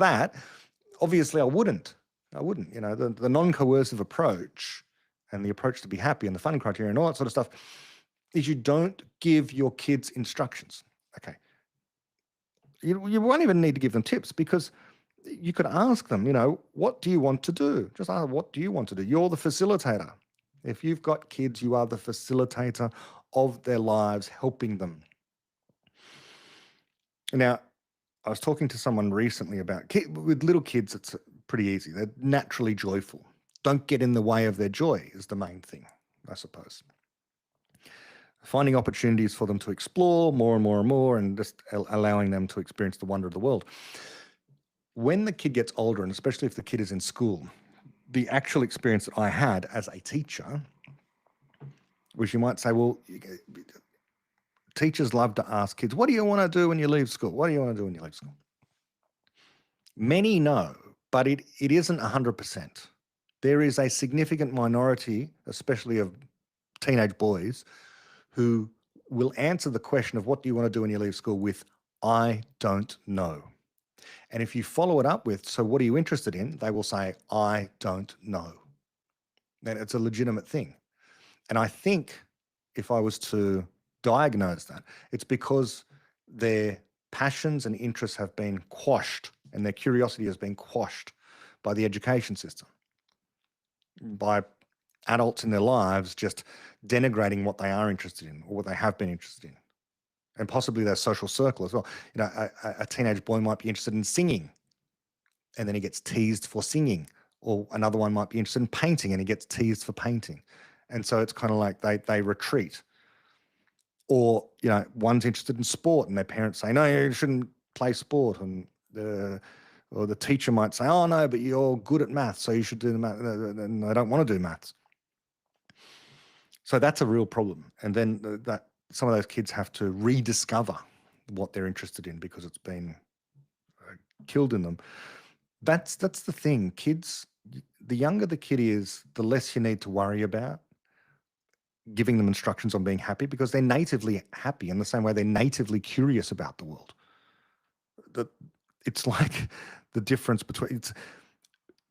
A: obviously I wouldn't. The non-coercive approach and the approach to be happy and the fun criteria and all that sort of stuff is you don't give your kids instructions. Okay. You won't even need to give them tips, because you could ask them, what do you want to do? Just ask, what do you want to do? You're the facilitator. If you've got kids, you are the facilitator of their lives, helping them. Now, I was talking to someone recently about with little kids, it's pretty easy. They're naturally joyful. Don't get in the way of their joy is the main thing, I suppose. Finding opportunities for them to explore more and more and more, and just allowing them to experience the wonder of the world. When the kid gets older, and especially if the kid is in school, the actual experience that I had as a teacher was, you might say, well, teachers love to ask kids, what do you want to do when you leave school? What do you want to do when you leave school? Many know, but it isn't 100%. There is a significant minority, especially of teenage boys, who will answer the question of what do you want to do when you leave school with, I don't know. And if you follow it up with, so what are you interested in? They will say, I don't know. And it's a legitimate thing. And I think if I was to diagnose that, it's because their passions and interests have been quashed, and their curiosity has been quashed by the education system, by adults in their lives just denigrating what they are interested in or what they have been interested in, and possibly their social circle as well. A teenage boy might be interested in singing, and then he gets teased for singing, Or another one might be interested in painting and he gets teased for painting. And so it's kind of like they retreat. Or, one's interested in sport and their parents say, no, you shouldn't play sport. And or the teacher might say, oh, no, but you're good at maths, so you should do the math. And they don't want to do maths. So that's a real problem. And then that some of those kids have to rediscover what they're interested in because it's been killed in them. That's the thing. Kids, the younger the kid is, the less you need to worry about giving them instructions on being happy because they're natively happy in the same way they're natively curious about the world. It's like the difference between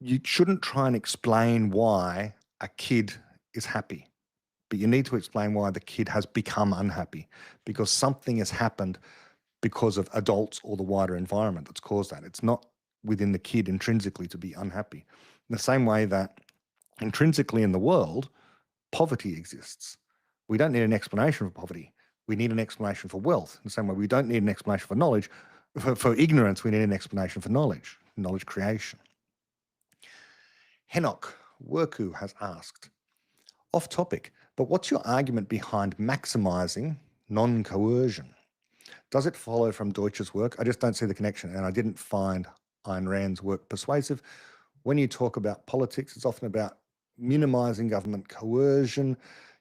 A: you shouldn't try and explain why a kid is happy, but you need to explain why the kid has become unhappy because something has happened because of adults or the wider environment that's caused that. It's not within the kid intrinsically to be unhappy. In the same way that intrinsically in the world, poverty exists. We don't need an explanation for poverty. We need an explanation for wealth. In the same way, we don't need an explanation for knowledge. For ignorance, we need an explanation for knowledge creation. Henok Worku has asked, off topic, but what's your argument behind maximizing non-coercion? Does it follow from Deutsch's work? I just don't see the connection, and I didn't find Ayn Rand's work persuasive. When you talk about politics, it's often about minimizing government coercion.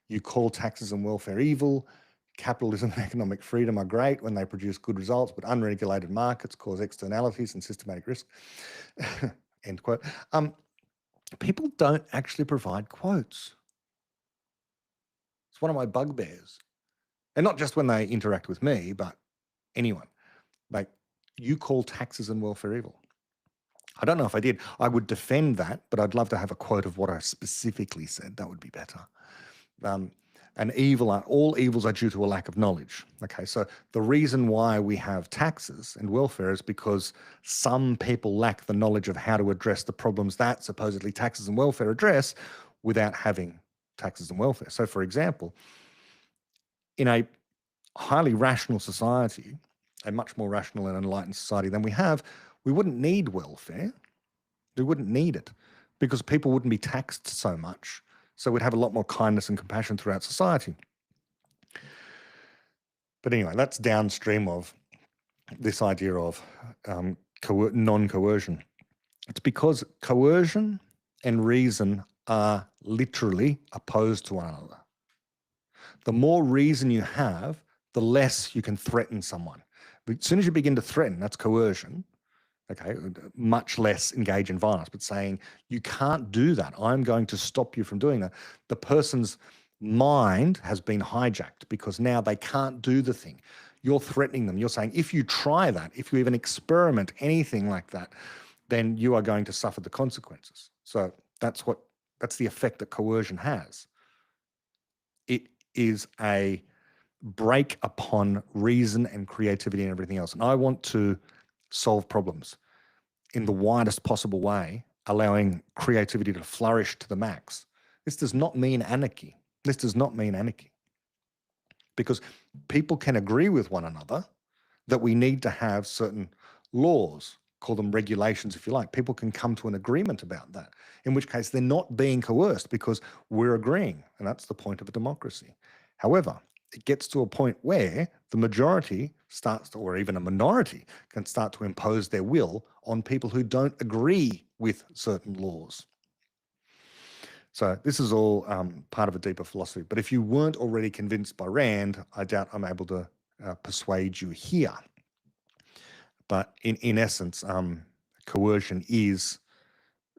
A: You call taxes and welfare evil. Capitalism and economic freedom are great when they produce good results, but unregulated markets cause externalities and systematic risk. End quote. People don't actually provide quotes. It's one of my bugbears. And not just when they interact with me, but anyone. Like, you call taxes and welfare evil. I don't know if I did. I would defend that, but I'd love to have a quote of what I specifically said. That would be better. And all evils are due to a lack of knowledge. Okay, so the reason why we have taxes and welfare is because some people lack the knowledge of how to address the problems that supposedly taxes and welfare address without having taxes and welfare. So, for example, in a highly rational society, a much more rational and enlightened society than we have, we wouldn't need welfare. We wouldn't need it because people wouldn't be taxed so much. So we'd have a lot more kindness and compassion throughout society. But anyway, that's downstream of this idea of non-coercion. It's because coercion and reason are literally opposed to one another. The more reason you have, the less you can threaten someone. But as soon as you begin to threaten, that's coercion. Okay, much less engage in violence, but saying you can't do that. I'm going to stop you from doing that. The person's mind has been hijacked because now they can't do the thing. You're threatening them. You're saying if you try that, if you even experiment anything like that, then you are going to suffer the consequences. So that's the effect that coercion has. It is a break upon reason and creativity and everything else. And I want to solve problems in the widest possible way, allowing creativity to flourish to the max. This does not mean anarchy. This does not mean anarchy. Because people can agree with one another that we need to have certain laws, call them regulations if you like. People can come to an agreement about that, in which case they're not being coerced because we're agreeing, and that's the point of a democracy. However, it gets to a point where the majority starts to, or even a minority can start to impose their will on people who don't agree with certain laws. So this is all part of a deeper philosophy. But if you weren't already convinced by Rand, I doubt I'm able to persuade you here. But in essence, coercion is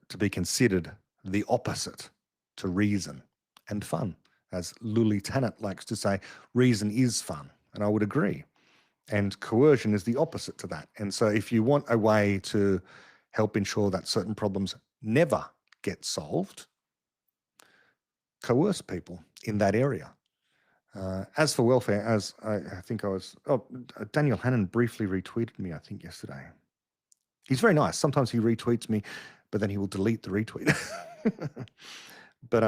A: to be considered the opposite to reason and fun. As Luli Tennant likes to say, reason is fun, and I would agree. And coercion is the opposite to that. And so if you want a way to help ensure that certain problems never get solved, coerce people in that area. As for welfare, as I think Daniel Hannan briefly retweeted me, I think yesterday. He's very nice. Sometimes he retweets me, but then he will delete the retweet. But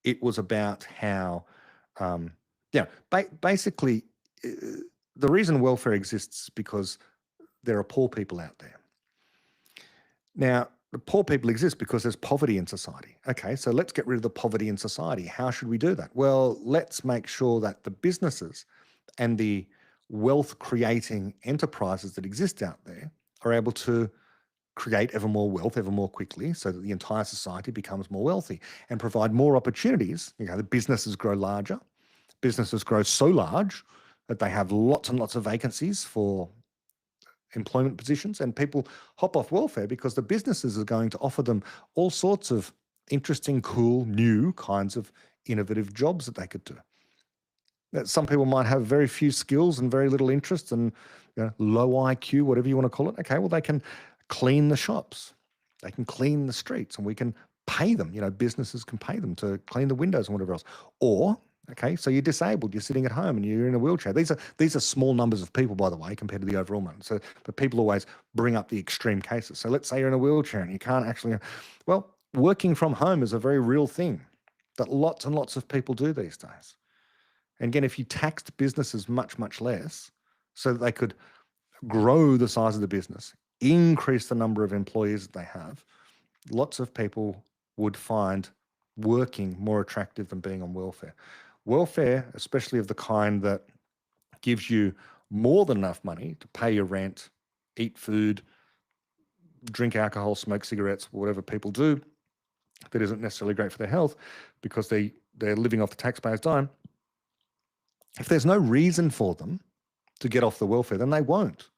A: it was about how, basically, the reason welfare exists is because there are poor people out there. Now, The poor people exist because there's poverty in society. Okay, so let's get rid of the poverty in society. How should we do that? Well, let's make sure that the businesses and the wealth creating enterprises that exist out there are able to create ever more wealth ever more quickly so that the entire society becomes more wealthy and provide more opportunities. You know, the businesses grow larger. Businesses grow so large that they have lots and lots of vacancies for employment positions, and people hop off welfare because the businesses are going to offer them all sorts of interesting, cool, new kinds of innovative jobs that they could do. That some people might have very few skills and very little interest and low IQ, whatever you want to call it. Okay, well, they can clean the shops, they can clean the streets, and we can pay them. Businesses can pay them to clean the windows and whatever else. Or okay, so you're disabled, you're sitting at home and you're in a wheelchair. These are small numbers of people, by the way, compared to the overall one. So, but people always bring up the extreme cases. So let's say you're in a wheelchair and you can't actually, well, working from home is a very real thing that lots and lots of people do these days. And again, if you taxed businesses much, much less so that they could grow the size of the business, increase the number of employees that they have, lots of people would find working more attractive than being on welfare. Welfare, especially of the kind that gives you more than enough money to pay your rent, eat food, drink alcohol, smoke cigarettes, whatever people do that isn't necessarily great for their health because they're living off the taxpayer's dime. If there's no reason for them to get off the welfare, then they won't.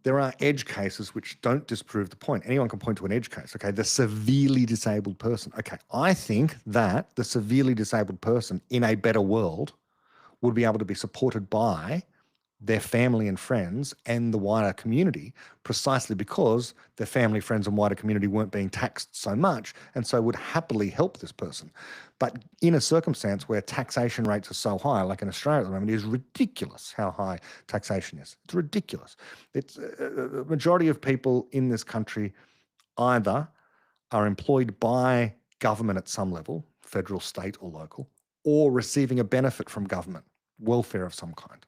A: There are edge cases which don't disprove the point. Anyone can point to an edge case. Okay, the severely disabled person. Okay, I think that the severely disabled person in a better world would be able to be supported by their family and friends and the wider community precisely because their family, friends and wider community weren't being taxed so much and so would happily help this person. But in a circumstance where taxation rates are so high, like in Australia at the moment, it is ridiculous how high taxation is. It's ridiculous. It's the majority of people in this country either are employed by government at some level, federal, state or local, or receiving a benefit from government, welfare of some kind.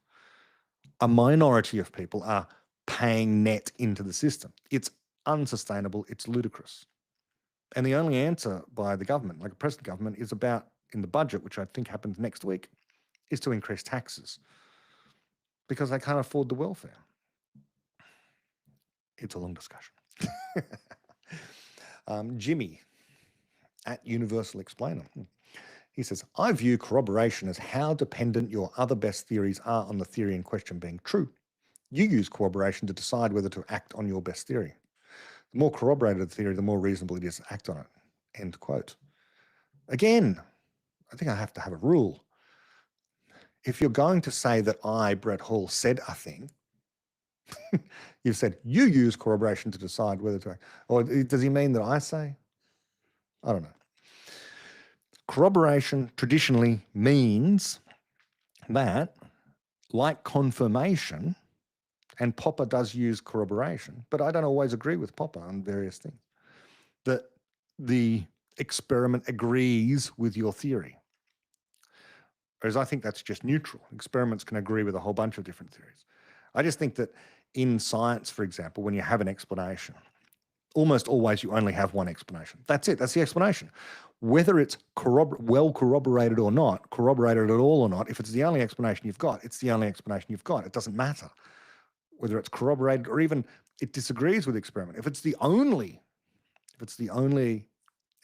A: A minority of people are paying net into the system. It's unsustainable. It's ludicrous. And the only answer by the government, like a present government, is about, in the budget, which I think happens next week, is to increase taxes because they can't afford the welfare. It's a long discussion. Jimmy at Universal Explainer. He says, I view corroboration as how dependent your other best theories are on the theory in question being true. You use corroboration to decide whether to act on your best theory. The more corroborated the theory, the more reasonable it is to act on it. End quote. Again, I think I have to have a rule. If you're going to say that I, Brett Hall, said a thing, you've said you use corroboration to decide whether to act. Or does he mean that I say? I don't know. Corroboration traditionally means that, like confirmation, and Popper does use corroboration, but I don't always agree with Popper on various things, that the experiment agrees with your theory. Whereas I think that's just neutral. Experiments can agree with a whole bunch of different theories. I just think that in science, for example, when you have an explanation, almost always you only have one explanation. That's it. That's the explanation. Whether it's well corroborated or not, corroborated at all or not, if it's the only explanation you've got, it's the only explanation you've got. It doesn't matter whether it's corroborated or even it disagrees with the experiment. If it's the only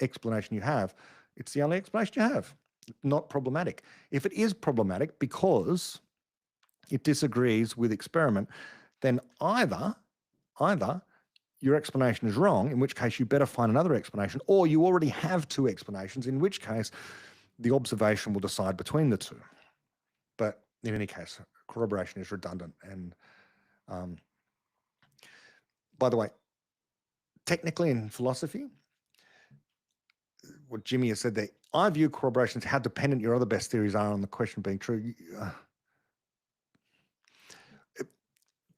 A: explanation you have, it's the only explanation you have. Not problematic. If it is problematic because it disagrees with experiment, then either your explanation is wrong, in which case you better find another explanation, or you already have two explanations, in which case the observation will decide between the two. But in any case, corroboration is redundant. And by the way, technically in philosophy, what Jimmy has said there, I view corroboration as how dependent your other best theories are on the question being true.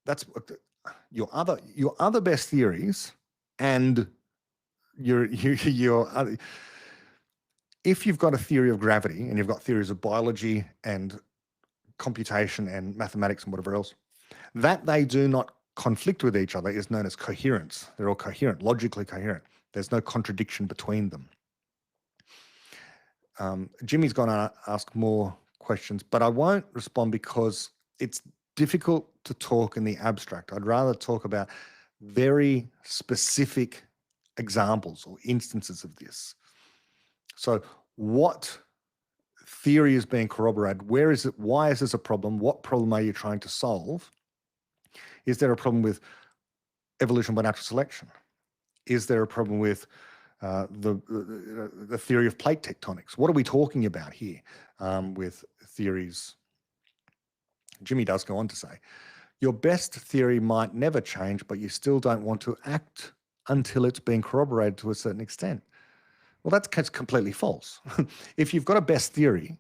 A: That's your other best theories, and your if you've got a theory of gravity and you've got theories of biology and computation and mathematics and whatever else, that they do not conflict with each other is known as coherence. They're all coherent, logically coherent. There's no contradiction between them. Jimmy's going to ask more questions, but I won't respond because it's difficult to talk in the abstract. I'd rather talk about very specific examples or instances of this. So what theory is being corroborated? Where is it? Why is this a problem? What problem are you trying to solve? Is there a problem with evolution by natural selection? Is there a problem with the theory of plate tectonics? What are we talking about here with theories? Jimmy does go on to say, your best theory might never change, but you still don't want to act until it's been corroborated to a certain extent. Well, that's completely false. If you've got a best theory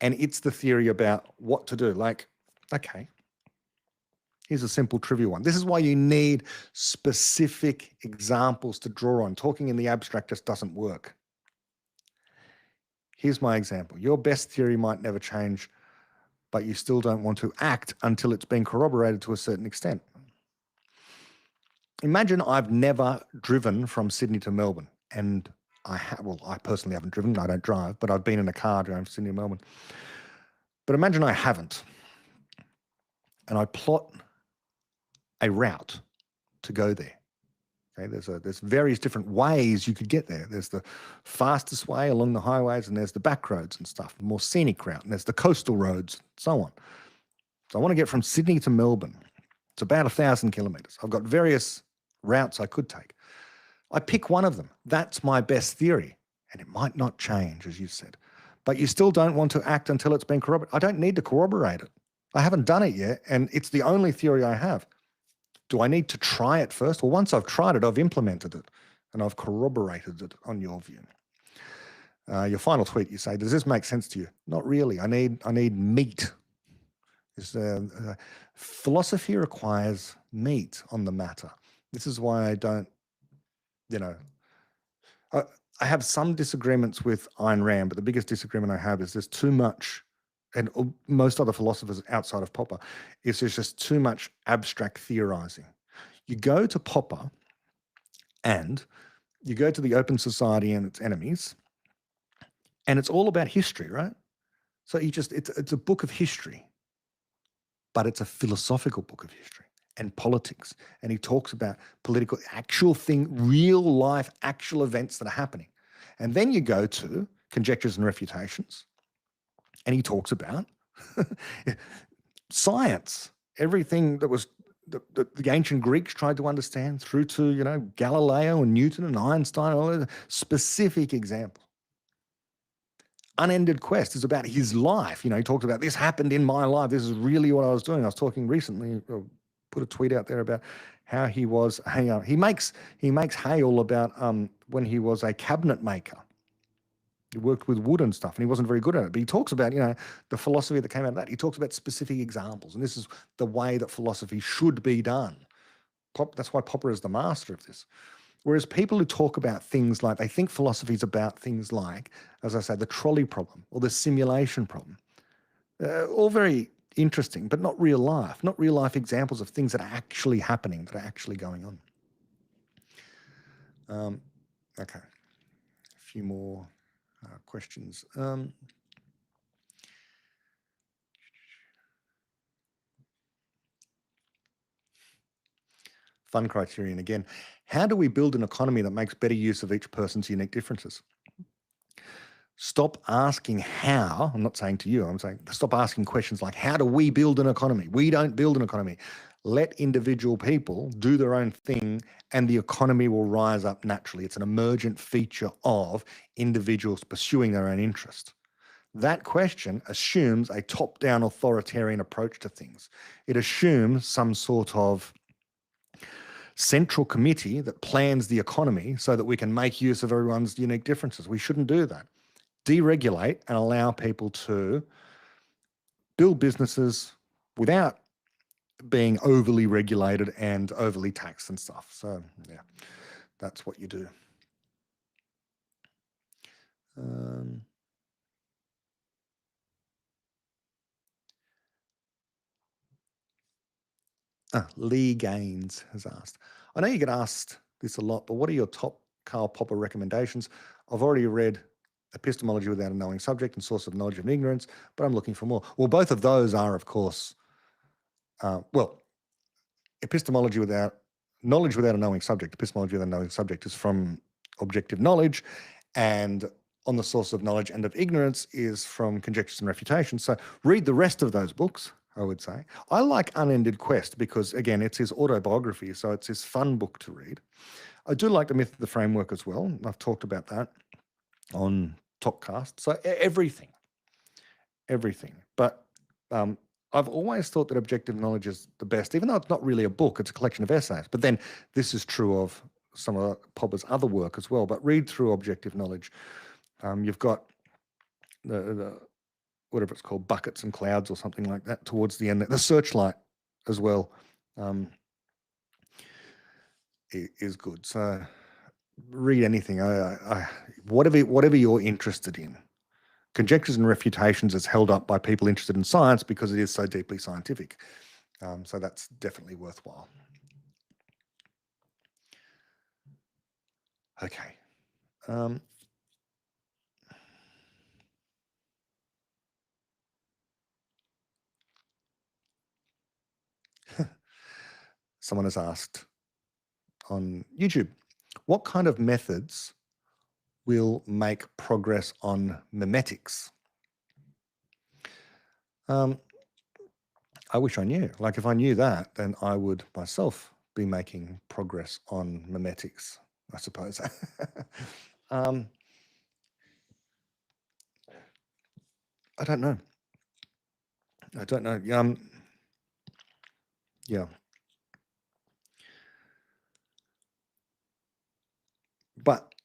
A: and it's the theory about what to do, like, okay, here's a simple trivial one. This is why you need specific examples to draw on. Talking in the abstract just doesn't work. Here's my example. Your best theory might never change, but you still don't want to act until it's been corroborated to a certain extent. Imagine I've never driven from Sydney to Melbourne, and I personally haven't driven. I don't drive, but I've been in a car driving from Sydney to Melbourne. But imagine I haven't, and I plot a route to go there. Okay, there's various different ways you could get there. There's the fastest way along the highways, and there's the back roads and stuff, the more scenic route, and there's the coastal roads, so on. So I want to get from Sydney to Melbourne. It's about 1,000 kilometres. I've got various routes I could take. I pick one of them. That's my best theory, and it might not change, as you said. But you still don't want to act until it's been corroborated. I don't need to corroborate it. I haven't done it yet, and it's the only theory I have. Do I need to try it first? Well, once I've tried it, I've implemented it, and I've corroborated it on your view. Your final tweet, you say, does this make sense to you? Not really. I need meat. Philosophy requires meat on the matter. This is why I don't, I have some disagreements with Ayn Rand, but the biggest disagreement I have is there's too much, and most other philosophers outside of Popper, is there's just too much abstract theorizing. You go to Popper and you go to the Open Society and its enemies, and it's all about history, right? So it's a book of history, but it's a philosophical book of history and politics. And he talks about political, actual thing, real life, actual events that are happening. And then you go to Conjectures and Refutations, and he talks about science, everything that was the ancient Greeks tried to understand through to, Galileo and Newton and Einstein, all those specific examples. Unended Quest is about his life. He talks about this happened in my life. This is really what I was doing. I was talking recently, put a tweet out there about how he was. He makes hay all about when he was a cabinet maker. He worked with wood and stuff, and he wasn't very good at it. But he talks about, the philosophy that came out of that. He talks about specific examples, and this is the way that philosophy should be done. That's why Popper is the master of this. Whereas people who talk about things like, they think philosophy is about things like, as I say, the trolley problem or the simulation problem, all very interesting, but not real life examples of things that are actually happening, that are actually going on. Okay, a few more questions. Fun criterion again. How do we build an economy that makes better use of each person's unique differences? Stop asking how. I'm not saying to you, I'm saying stop asking questions like, how do we build an economy? We don't build an economy. Let individual people do their own thing and the economy will rise up naturally. It's an emergent feature of individuals pursuing their own interest. That question assumes a top-down authoritarian approach to things. It assumes some sort of central committee that plans the economy so that we can make use of everyone's unique differences. We shouldn't do that. Deregulate and allow people to build businesses without being overly regulated and overly taxed and stuff. So, yeah, that's what you do. Lee Gaines has asked, I know you get asked this a lot, but what are your top Karl Popper recommendations? I've already read Epistemology Without a Knowing Subject and Source of Knowledge and Ignorance, but I'm looking for more. Well, both of those are, of course, Epistemology Without Knowledge Without a Knowing Subject, Epistemology Without a Knowing Subject is from Objective Knowledge, and On the Source of Knowledge and of Ignorance is from Conjectures and Refutations. So read the rest of those books, I would say. I like Unended Quest because, again, it's his autobiography, so it's his fun book to read. I do like The Myth of the Framework as well. I've talked about that on Topcast. So everything. But I've always thought that Objective Knowledge is the best, even though it's not really a book, it's a collection of essays. But then this is true of some of Popper's other work as well. But read through Objective Knowledge. You've got the whatever it's called, Buckets and Clouds or something like that towards the end. The Searchlight as well is good. So read anything. Whatever you're interested in. Conjectures and Refutations is held up by people interested in science because it is so deeply scientific. So that's definitely worthwhile. Okay. Someone has asked on YouTube, what kind of methods will make progress on memetics? I wish I knew. Like, if I knew that, then I would myself be making progress on memetics, I suppose. I don't know. Yeah. But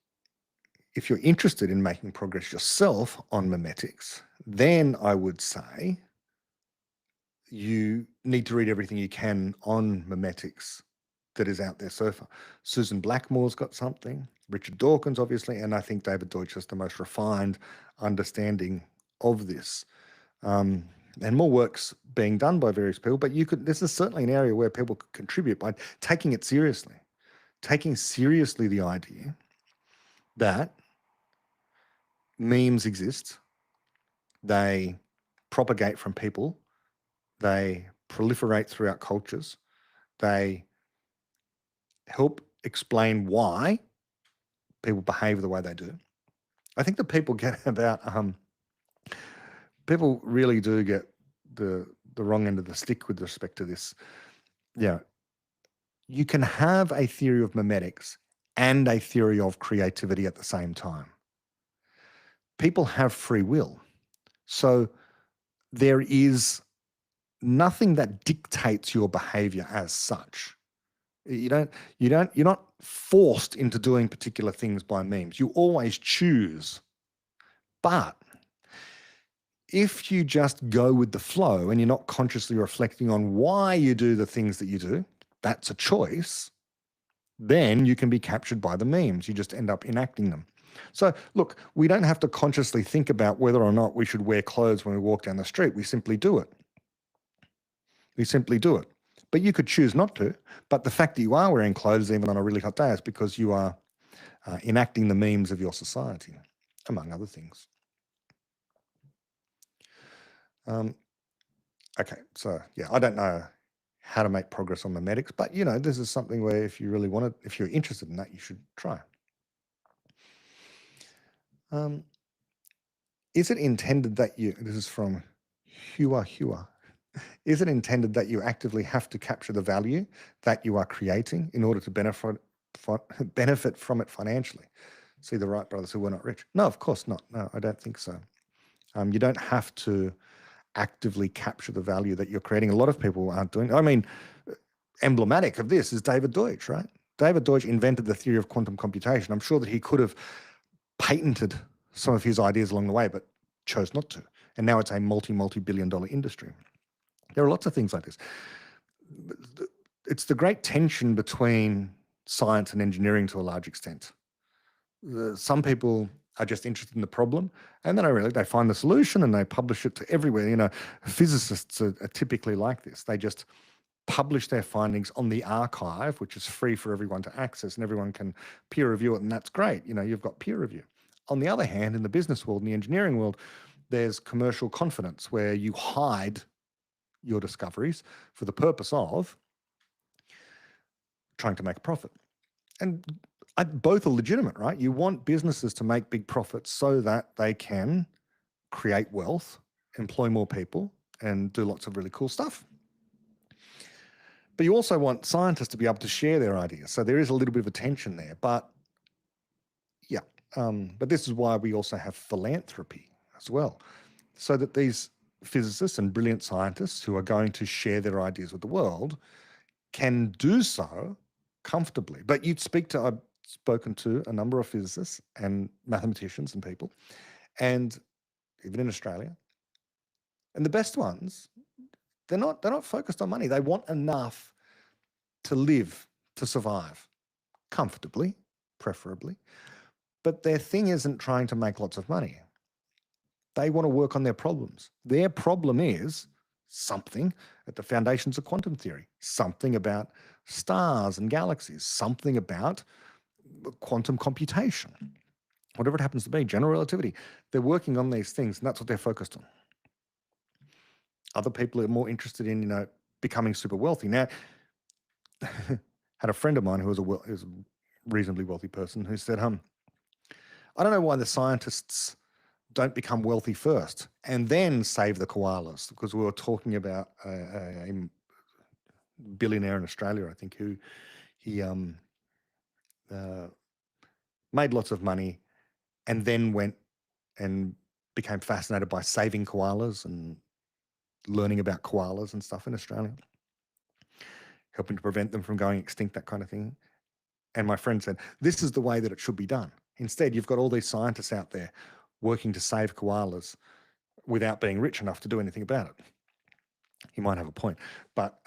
A: if you're interested in making progress yourself on memetics, then I would say you need to read everything you can on memetics that is out there so far. Susan Blackmore's got something, Richard Dawkins, obviously, and I think David Deutsch has the most refined understanding of this. And more work's being done by various people, but this is certainly an area where people could contribute by taking it seriously, taking seriously the idea that memes exist, they propagate from people, they proliferate throughout cultures, they help explain why people behave the way they do. I think that people get about people really do get the wrong end of the stick with respect to this. Yeah, you can have a theory of memetics and a theory of creativity at the same time. People have free will, so there is nothing that dictates your behavior as such. You're not forced into doing particular things by memes. You always choose. But if you just go with the flow and you're not consciously reflecting on why you do the things that you do, that's a choice, then you can be captured by the memes. You just end up enacting them. So look, we don't have to consciously think about whether or not we should wear clothes when we walk down the street. We simply do it. But you could choose not to. But the fact that you are wearing clothes even on a really hot day is because you are enacting the memes of your society, among other things. Okay, so yeah, I don't know how to make progress on memetics, but this is something where if you really want it, if you're interested in that, you should try. Is it intended that this is from Hua, is it intended that you actively have to capture the value that you are creating in order to benefit from it financially? See the Wright brothers who were not rich? No, of course not. No, I don't think so. You don't have to actively capture the value that you're creating. A lot of people aren't doing. I mean, emblematic of this is David Deutsch, right? David Deutsch invented the theory of quantum computation. I'm sure that he could have patented some of his ideas along the way, but chose not to. And now it's a multi-billion-dollar industry. There are lots of things like this. It's the great tension between science and engineering to a large extent. Some people are just interested in the problem, and then they find the solution and they publish it to everywhere. Physicists are typically like this. They just publish their findings on the archive, which is free for everyone to access, and everyone can peer review it, and that's great. You've got peer review. On the other hand, in the business world, in the engineering world, there's commercial confidence where you hide your discoveries for the purpose of trying to make a profit. And both are legitimate, right? You want businesses to make big profits so that they can create wealth, employ more people, and do lots of really cool stuff. But you also want scientists to be able to share their ideas. So there is a little bit of a tension there. But yeah, but this is why we also have philanthropy as well, so that these physicists and brilliant scientists who are going to share their ideas with the world can do so comfortably. But I've spoken to a number of physicists and mathematicians and people, and even in Australia, and the best ones, they're not focused on money. They want enough to live, to survive comfortably, preferably. But their thing isn't trying to make lots of money. They want to work on their problems. Their problem is something at the foundations of quantum theory, something about stars and galaxies, something about quantum computation, whatever it happens to be, general relativity. They're working on these things, and that's what they're focused on. Other people are more interested in, becoming super wealthy. Now, had a friend of mine who was a reasonably wealthy person who said, I don't know why the scientists don't become wealthy first and then save the koalas, because we were talking about a billionaire in Australia, I think, who he made lots of money and then went and became fascinated by saving koalas and learning about koalas and stuff in Australia, helping to prevent them from going extinct, that kind of thing. And my friend said, this is the way that it should be done. Instead, you've got all these scientists out there working to save koalas without being rich enough to do anything about it. He might have a point, but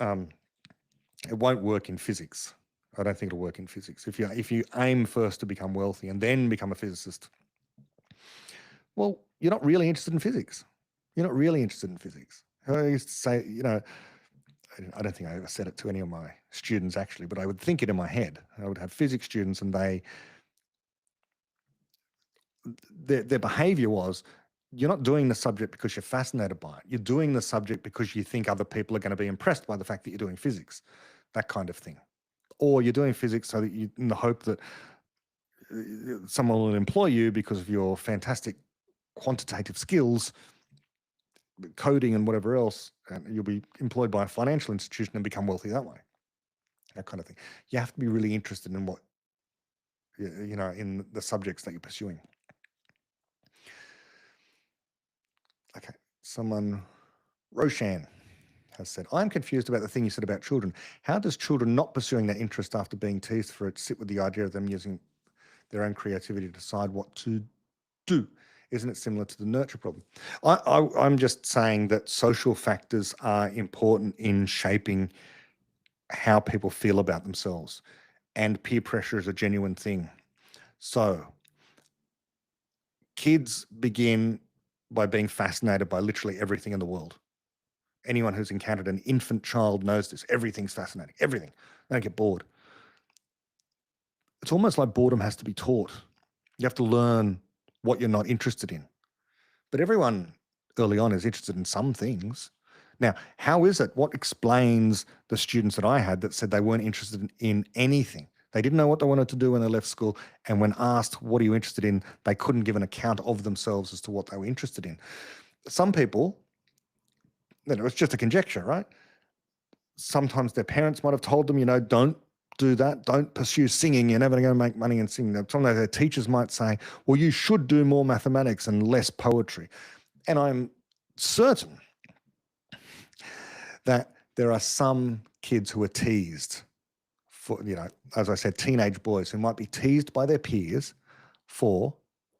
A: it won't work in physics. I don't think it'll work in physics. If you aim first to become wealthy and then become a physicist, well, you're not really interested in physics. You're not really interested in physics. I used to say, I don't think I ever said it to any of my students actually, but I would think it in my head. I would have physics students, and their behavior was, you're not doing the subject because you're fascinated by it. You're doing the subject because you think other people are going to be impressed by the fact that you're doing physics, that kind of thing. Or you're doing physics so that in the hope that someone will employ you because of your fantastic quantitative skills, coding and whatever else, and you'll be employed by a financial institution and become wealthy that way. That kind of thing. You have to be really interested in in the subjects that you're pursuing. Okay, Roshan has said, I'm confused about the thing you said about children. How does children not pursuing their interest after being teased for it sit with the idea of them using their own creativity to decide what to do? Isn't it similar to the nurture problem? I'm just saying that social factors are important in shaping how people feel about themselves, and peer pressure is a genuine thing. So kids begin by being fascinated by literally everything in the world. Anyone who's encountered an infant child knows this. Everything's fascinating. Everything. They don't get bored. It's almost like boredom has to be taught. You have to learn what you're not interested in. But everyone early on is interested in some things. Now, how is it? What explains the students that I had that said they weren't interested in anything? They didn't know what they wanted to do when they left school. And when asked, what are you interested in? They couldn't give an account of themselves as to what they were interested in. Some people, it's just a conjecture, right? Sometimes their parents might have told them, don't do that. Don't pursue singing. You're never going to make money in singing. Sometimes their teachers might say, well, you should do more mathematics and less poetry. And I'm certain that there are some kids who are teased for, as I said, teenage boys who might be teased by their peers for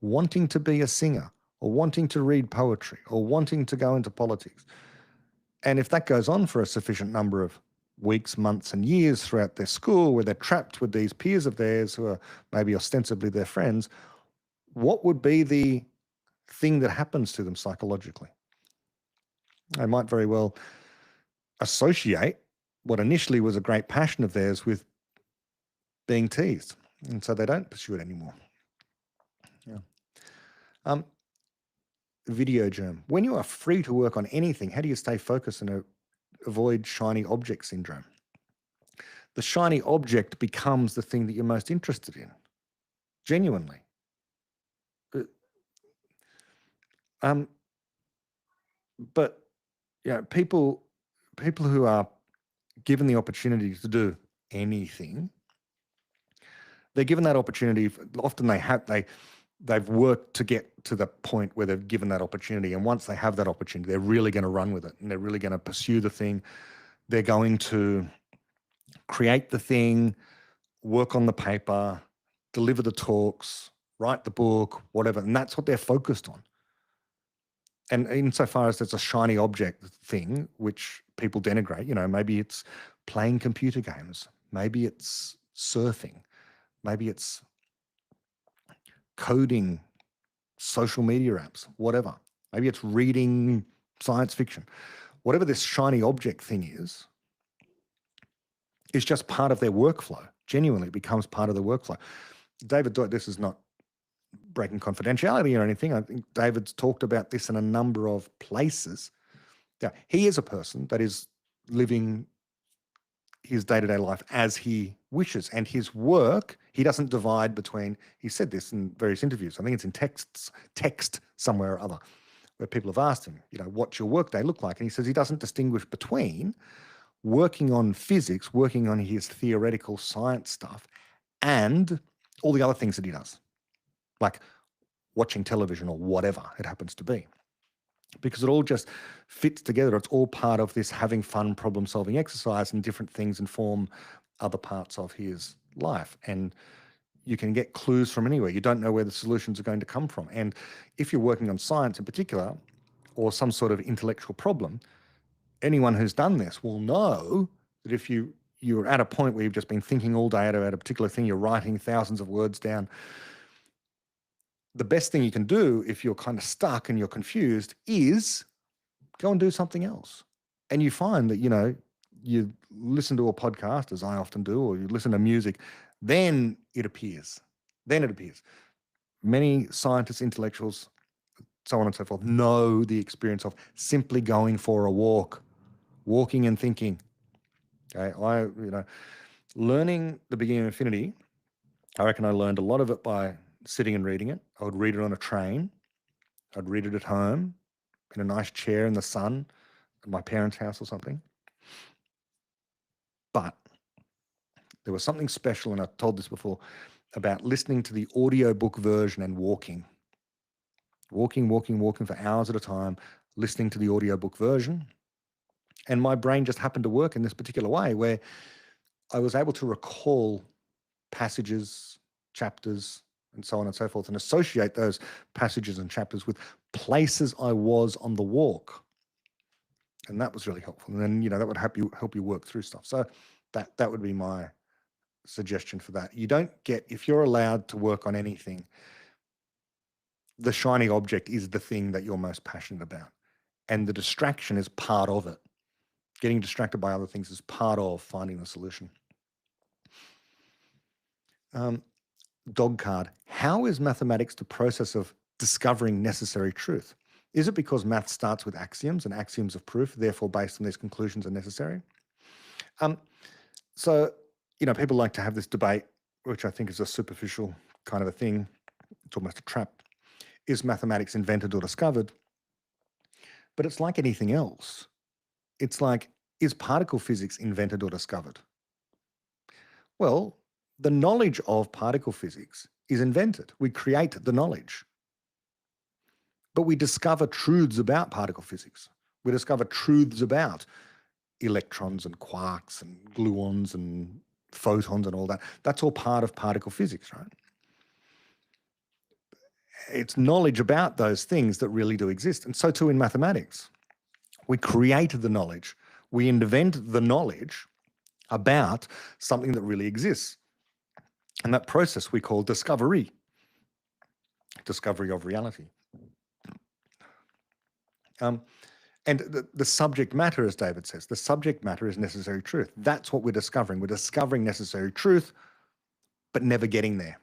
A: wanting to be a singer or wanting to read poetry or wanting to go into politics. And if that goes on for a sufficient number of weeks, months, and years throughout their school, where they're trapped with these peers of theirs who are maybe ostensibly their friends, what would be the thing that happens to them psychologically? They might very well associate what initially was a great passion of theirs with being teased. And so they don't pursue it anymore. Yeah. Video germ. When you are free to work on anything, how do you stay focused and avoid shiny object syndrome? The shiny object becomes the thing that you're most interested in, genuinely. Um, but people who are given the opportunity to do anything, they're given that opportunity. Often they've worked to get to the point where they've given that opportunity, and once they have that opportunity, they're really going to run with it, and they're really going to pursue the thing. They're going to create the thing, work on the paper, deliver the talks, write the book, whatever, and that's what they're focused on. And insofar as there's a shiny object thing, which people denigrate, maybe it's playing computer games, maybe it's surfing, maybe it's coding social media apps, whatever. Maybe it's reading science fiction. Whatever this shiny object thing is just part of their workflow. Genuinely, it becomes part of the workflow. David Deutsch, this is not breaking confidentiality or anything. I think David's talked about this in a number of places. Yeah, he is a person that is living his day-to-day life as he wishes, and his work, he doesn't divide between, he said this in various interviews, I think it's in text somewhere or other, where people have asked him, what's your workday look like? And he says he doesn't distinguish between working on physics, working on his theoretical science stuff, and all the other things that he does, like watching television or whatever it happens to be. Because it all just fits together. It's all part of this having fun problem-solving exercise, and different things inform other parts of his life. And you can get clues from anywhere. You don't know where the solutions are going to come from. And if you're working on science in particular, or some sort of intellectual problem, anyone who's done this will know that if you're at a point where you've just been thinking all day about a particular thing, you're writing thousands of words down, the best thing you can do if you're kind of stuck and you're confused is go and do something else. And you find that, you listen to a podcast, as I often do, or you listen to music, then it appears. Many scientists, intellectuals, so on and so forth, know the experience of simply going for a walk, walking and thinking. Okay, learning the beginning of infinity, I reckon I learned a lot of it by sitting and reading it. I would read it on a train. I'd read it at home in a nice chair in the sun at my parents' house or something. But there was something special, and I've told this before, about listening to the audiobook version and walking for hours at a time, listening to the audiobook version. And my brain just happened to work in this particular way, where I was able to recall passages, chapters, and so on and so forth, and associate those passages and chapters with places I was on the walk. And that was really helpful. And then, that would help you work through stuff. So that would be my suggestion for that. You don't get, if you're allowed to work on anything, the shiny object is the thing that you're most passionate about. And the distraction is part of it. Getting distracted by other things is part of finding the solution. Dog card. How is mathematics the process of discovering necessary truth? Is it because math starts with axioms and axioms of proof, therefore based on these conclusions are necessary? So, people like to have this debate, which I think is a superficial kind of a thing. It's almost a trap. Is mathematics invented or discovered? But it's like anything else. It's like, is particle physics invented or discovered? Well, the knowledge of particle physics is invented. We create the knowledge. But we discover truths about particle physics. We discover truths about electrons and quarks and gluons and photons and all that. That's all part of particle physics, right? It's knowledge about those things that really do exist. And so too in mathematics. We create the knowledge. We invent the knowledge about something that really exists. And that process we call discovery of reality. And the subject matter, as David says, the subject matter is necessary truth. That's what we're discovering. We're discovering necessary truth, but never getting there.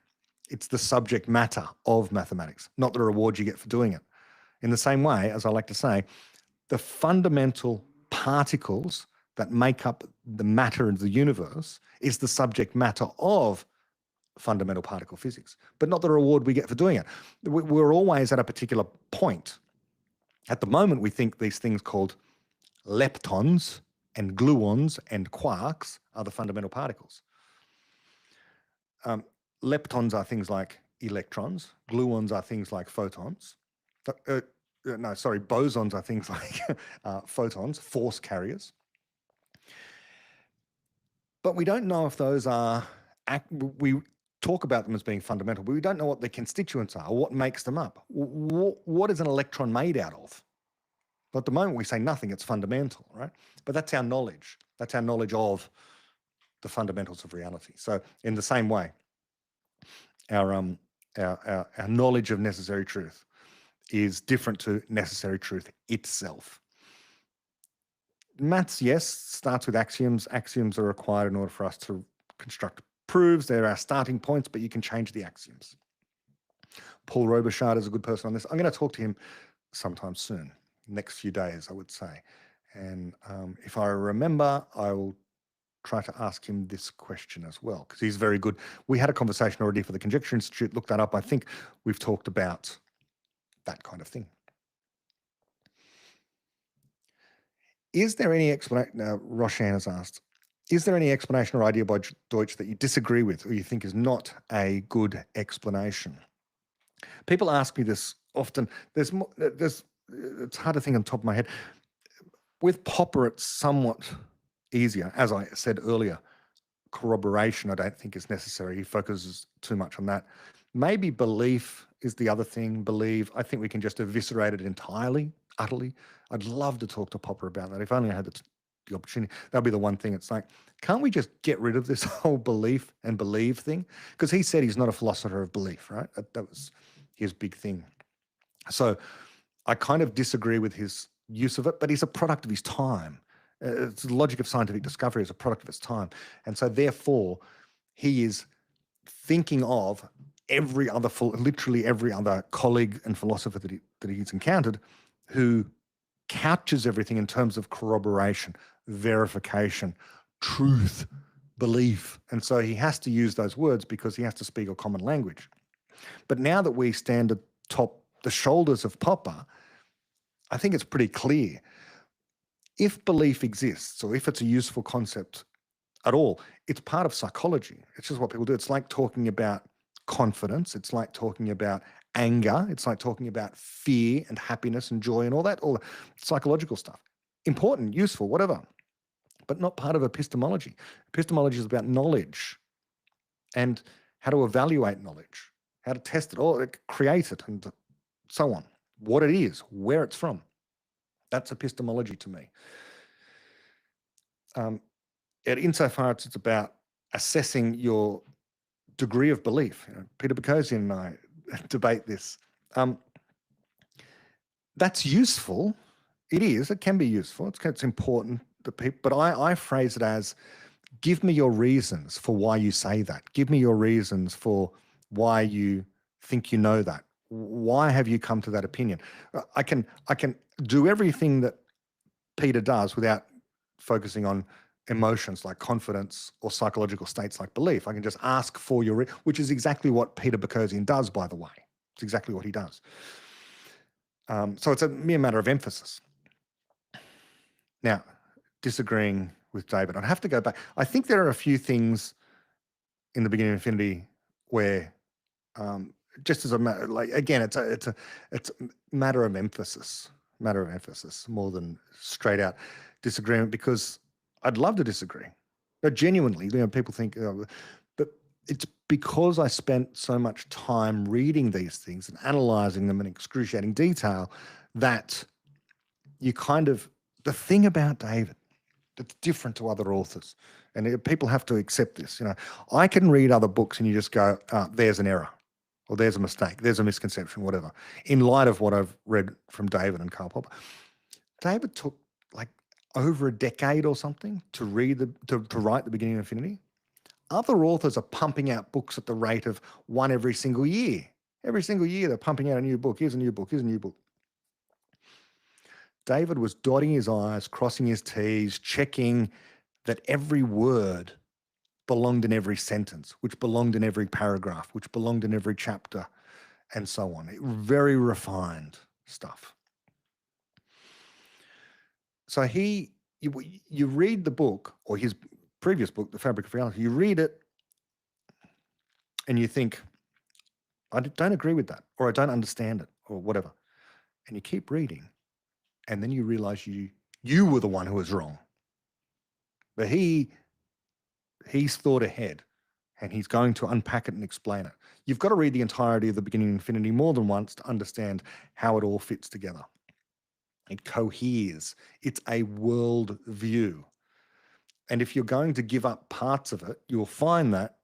A: It's the subject matter of mathematics, not the reward you get for doing it. In the same way, as I like to say, the fundamental particles that make up the matter of the universe is the subject matter of fundamental particle physics, but not the reward we get for doing it. We're always at a particular point. At the moment, we think these things called leptons and gluons and quarks are the fundamental particles. Leptons are things like electrons. Gluons are things like photons. Bosons are things like photons, force carriers. But we don't know if those are, we talk about them as being fundamental, but we don't know what their constituents are or what makes them up. What is an electron made out of? But at the moment we say nothing, it's fundamental, right? But that's our knowledge. That's our knowledge of the fundamentals of reality. So in the same way, our knowledge of necessary truth is different to necessary truth itself. Maths, yes, starts with axioms. Axioms are required in order for us to construct proofs. They're our starting points, but you can change the axioms. Paul Robichaud is a good person on this. I'm going to talk to him sometime soon, next few days, I would say. And if I remember, I will try to ask him this question as well, because he's very good. We had a conversation already for the Conjecture Institute. Look that up. I think we've talked about that kind of thing. Is there any explanation, now Roshan has asked, is there any explanation or idea by Deutsch that you disagree with or you think is not a good explanation? People ask me this often. It's hard to think on top of my head. With Popper, it's somewhat easier. As I said earlier, corroboration I don't think is necessary. He focuses too much on that. Maybe belief is the other thing. Believe, I think we can just eviscerate it entirely, utterly. I'd love to talk to Popper about that. If only I had the opportunity, that'd be the one thing. It's like, can't we just get rid of this whole belief and believe thing? Because he said he's not a philosopher of belief, right? That was his big thing. So I kind of disagree with his use of it, but he's a product of his time. It's the logic of scientific discovery is a product of its time. And so therefore, he is thinking of literally every other colleague and philosopher that he's encountered who couches everything in terms of corroboration, verification, truth, belief. And so he has to use those words because he has to speak a common language. But now that we stand atop the shoulders of Popper, I think it's pretty clear. If belief exists, or if it's a useful concept at all, it's part of psychology. It's just what people do. It's like talking about confidence. It's like talking about anger. It's like talking about fear and happiness and joy and all the psychological stuff. Important, useful, whatever, but not part of epistemology. Epistemology is about knowledge and how to evaluate knowledge, how to test it, or create it, and so on. What it is, where it's from. That's epistemology to me. Insofar as it's about assessing your degree of belief. Peter Bukosian and I debate this. That's useful. It is. It can be useful. It's important to people. But I phrase it as, give me your reasons for why you say that. Give me your reasons for why you think you know that. Why have you come to that opinion? I can do everything that Peter does without focusing on emotions like confidence or psychological states like belief. I can just ask for your, which is exactly what Peter Bukosian does, by the way. It's exactly what he does. So it's a mere matter of emphasis. Now, disagreeing with David, I'd have to go back. I think there are a few things in the beginning of infinity where, just as a matter, like again, it's a matter of emphasis more than straight out disagreement, because I'd love to disagree, but genuinely, people think, but it's because I spent so much time reading these things and analyzing them in excruciating detail that you kind of, the thing about David that's different to other authors, and people have to accept this, I can read other books and you just go, there's an error, or there's a mistake, there's a misconception, whatever, in light of what I've read from David and Karl Popper. David took like over a decade or something to write the beginning of infinity. Other authors are pumping out books at the rate of one every single year. Every single year they're pumping out a new book. Here's a new book. Here's a new book. David was dotting his I's, crossing his T's, checking that every word belonged in every sentence, which belonged in every paragraph, which belonged in every chapter, and so on. Very refined stuff. So you read the book, or his previous book, The Fabric of Reality, you read it and you think, I don't agree with that, or I don't understand it, or whatever. And you keep reading, and then you realize you were the one who was wrong. But he's thought ahead, and he's going to unpack it and explain it. You've got to read the entirety of The Beginning of Infinity more than once to understand how it all fits together. It coheres. It's a world view. And if you're going to give up parts of it, you'll find that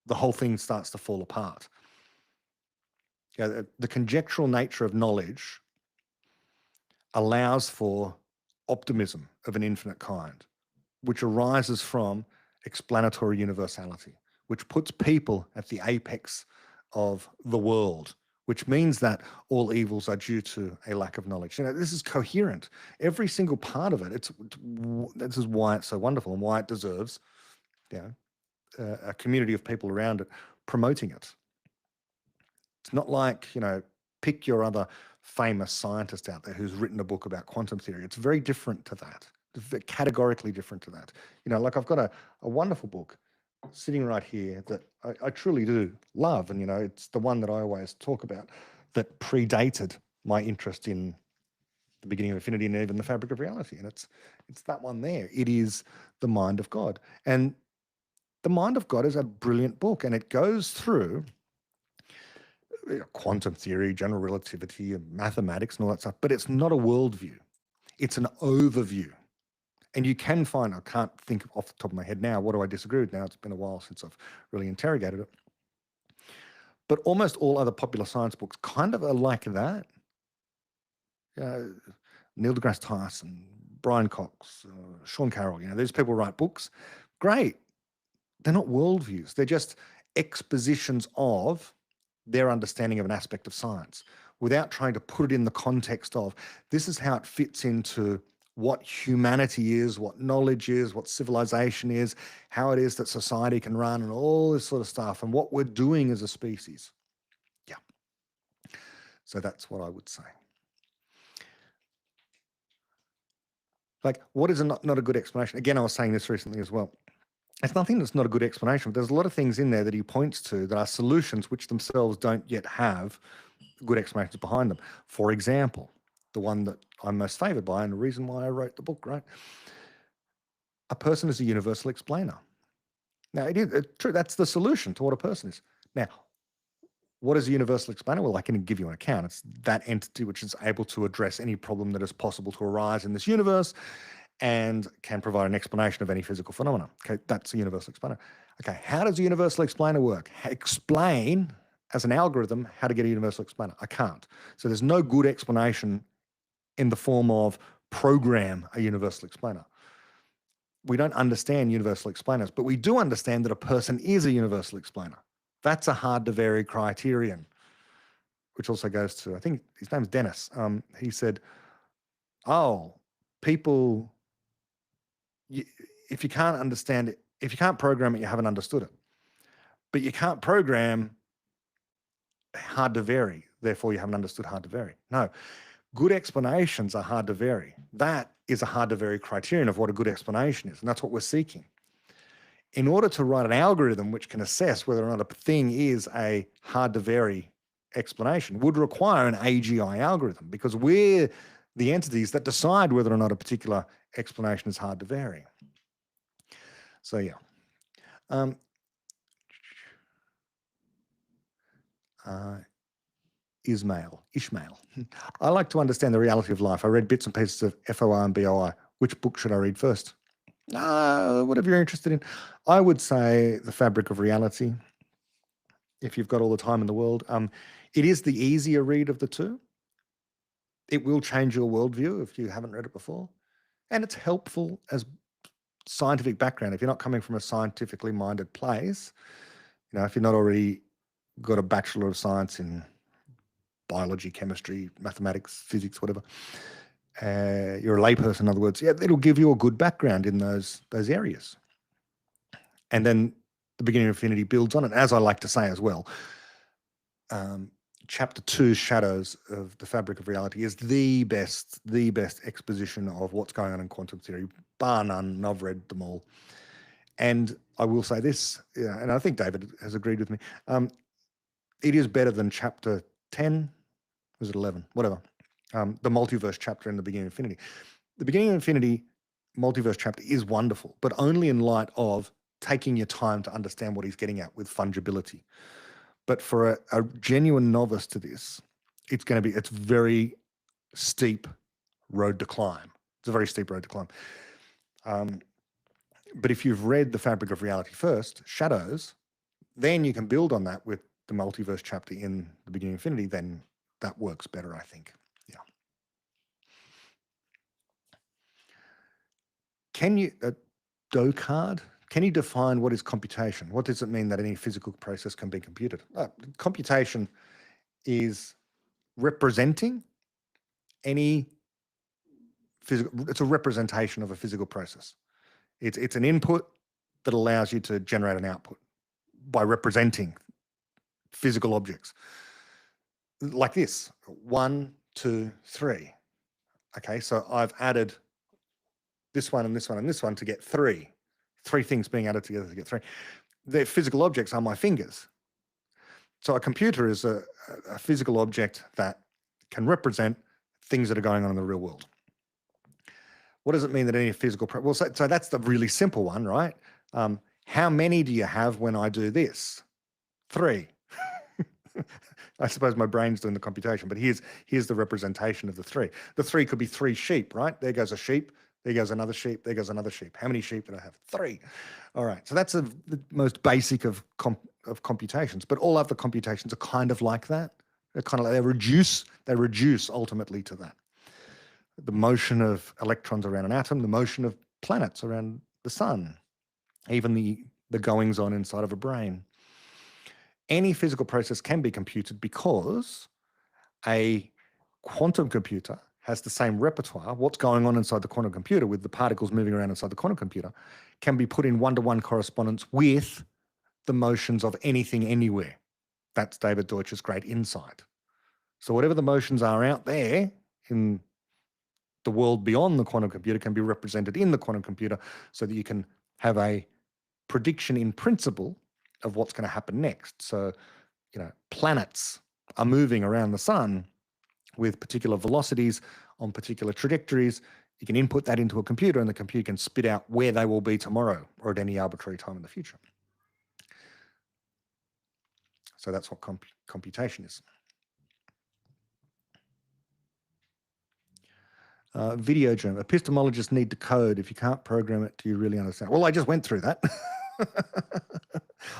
A: the whole thing starts to fall apart. The conjectural nature of knowledge allows for optimism of an infinite kind, which arises from explanatory universality, which puts people at the apex of the world, which means that all evils are due to a lack of knowledge. This is coherent. Every single part of it, this is why it's so wonderful and why it deserves a community of people around it promoting it. It's not like, pick your other famous scientist out there who's written a book about quantum theory. It's very different to that. It's categorically different to that. Like I've got a wonderful book sitting right here that I truly do love. And, it's the one that I always talk about that predated my interest in The Beginning of Infinity and even The Fabric of Reality. And it's that one there. It is The Mind of God. And The Mind of God is a brilliant book, and it goes through quantum theory, general relativity, and mathematics and all that stuff, but it's not a worldview. It's an overview. And you can find, I can't think off the top of my head now, what do I disagree with now? It's been a while since I've really interrogated it. But almost all other popular science books kind of are like that. Neil deGrasse Tyson, Brian Cox, Sean Carroll, these people write books. Great. They're not worldviews. They're just expositions of their understanding of an aspect of science without trying to put it in the context of this is how it fits into what humanity is, what knowledge is, what civilization is, how it is that society can run, and all this sort of stuff, and what we're doing as a species. Yeah. So that's what I would say. Like, what is not a good explanation? Again, I was saying this recently as well. It's nothing that's not a good explanation, but there's a lot of things in there that he points to that are solutions which themselves don't yet have good explanations behind them. For example, the one that I'm most favored by, and the reason why I wrote the book, right? A person is a universal explainer. Now, it's true, that's the solution to what a person is. Now, what is a universal explainer? Well, I can give you an account. It's that entity which is able to address any problem that is possible to arise in this universe and can provide an explanation of any physical phenomena. Okay, that's a universal explainer. Okay, how does a universal explainer work? Explain as an algorithm how to get a universal explainer. I can't. So there's no good explanation in the form of program a universal explainer. We don't understand universal explainers, but we do understand that a person is a universal explainer. That's a hard to vary criterion, which also goes to, I think his name's Dennis. He said, people, if you can't understand it, if you can't program it, you haven't understood it. But you can't program hard to vary, therefore you haven't understood hard to vary. No, good explanations are hard to vary. That is a hard to vary criterion of what a good explanation is, and that's what we're seeking. In order to write an algorithm which can assess whether or not a thing is a hard to vary explanation would require an AGI algorithm, because we're the entities that decide whether or not a particular explanation is hard to vary. So yeah. Ishmael. I like to understand the reality of life. I read bits and pieces of FOI and BOI. Which book should I read first? Whatever you're interested in. I would say The Fabric of Reality, if you've got all the time in the world. It is the easier read of the two. It will change your worldview if you haven't read it before. And it's helpful as scientific background. If you're not coming from a scientifically minded place, if you're not already got a Bachelor of Science in biology, chemistry, mathematics, physics, whatever, you're a layperson, in other words, it'll give you a good background in those areas. And then the beginning of infinity builds on it. As I like to say as well, chapter 2, Shadows of the Fabric of Reality, is the best exposition of what's going on in quantum theory, bar none, and I've read them all. And I will say this, and I think David has agreed with me, it is better than chapter 10, was it 11, whatever, the multiverse chapter in the beginning of infinity. The beginning of infinity multiverse chapter is wonderful, but only in light of taking your time to understand what he's getting at with fungibility. But for a genuine novice to this, it's very steep road to climb. It's a very steep road to climb. But if you've read The Fabric of Reality first, Shadows, then you can build on that with the multiverse chapter in the beginning of infinity, then that works better, I think. Yeah. Can you, Docard, can you define what is computation? What does it mean that any physical process can be computed? Computation is representing any physical, it's a representation of a physical process. It's an input that allows you to generate an output by representing physical objects. Like this, 1, 2, 3. Okay, so I've added this one and this one and this one to get 3. 3 things being added together to get 3. The physical objects are my fingers. So a computer is a physical object that can represent things that are going on in the real world. What does it mean that any physical... Well, so that's the really simple one, right? How many do you have when I do this? 3. I suppose my brain's doing the computation, but here's the representation of the 3. The 3 could be 3 sheep, right? There goes a sheep. There goes another sheep. There goes another sheep. How many sheep did I have? 3. All right. So that's the most basic of computations. But all other computations are kind of like that. They're kind of like they reduce ultimately to that. The motion of electrons around an atom, the motion of planets around the sun, even the goings on inside of a brain. Any physical process can be computed because a quantum computer has the same repertoire. What's going on inside the quantum computer with the particles moving around inside the quantum computer can be put in one-to-one correspondence with the motions of anything anywhere. That's David Deutsch's great insight. So whatever the motions are out there in the world beyond the quantum computer can be represented in the quantum computer so that you can have a prediction in principle of what's going to happen next. So, planets are moving around the sun with particular velocities on particular trajectories. You can input that into a computer and the computer can spit out where they will be tomorrow or at any arbitrary time in the future. So that's what computation is. Video germ. Epistemologists need to code. If you can't program it, do you really understand? Well, I just went through that.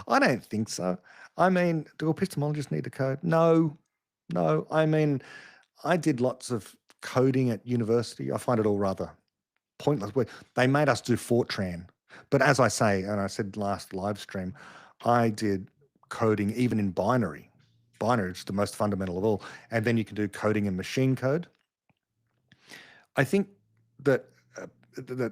A: I don't think so. I mean, do epistemologists need to code? No. I mean, I did lots of coding at university. I find it all rather pointless. They made us do Fortran. But as I say, and I said last live stream, I did coding even in binary. Binary is the most fundamental of all. And then you can do coding in machine code. I think that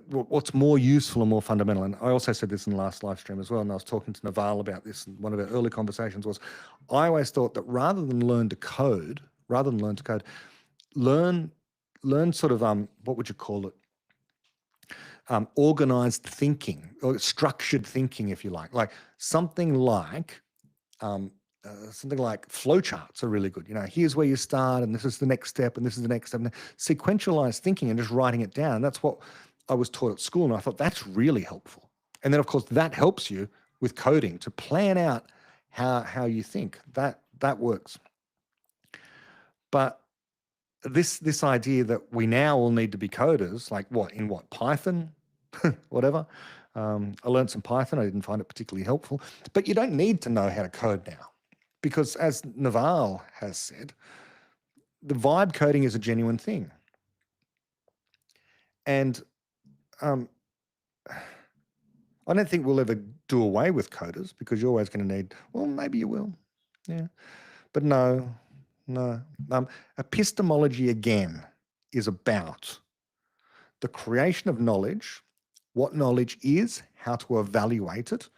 A: what's more useful and more fundamental, and I also said this in the last live stream as well, and I was talking to Naval about this, and one of our early conversations was, I always thought that rather than learn to code, learn sort of, what would you call it? Organized thinking, or structured thinking, if you like something like flowcharts are really good. Here's where you start, and this is the next step, and this is the next step. And sequentialized thinking and just writing it down. That's what I was taught at school, and I thought that's really helpful. And then, of course, that helps you with coding to plan out how you think. That works. But this idea that we now all need to be coders, like in Python, whatever. I learned some Python. I didn't find it particularly helpful. But you don't need to know how to code now. Because as Naval has said, the vibe coding is a genuine thing. And I don't think we'll ever do away with coders, because you're always going to need, well, maybe you will. Yeah. But no. Epistemology, again, is about the creation of knowledge, what knowledge is, how to evaluate it,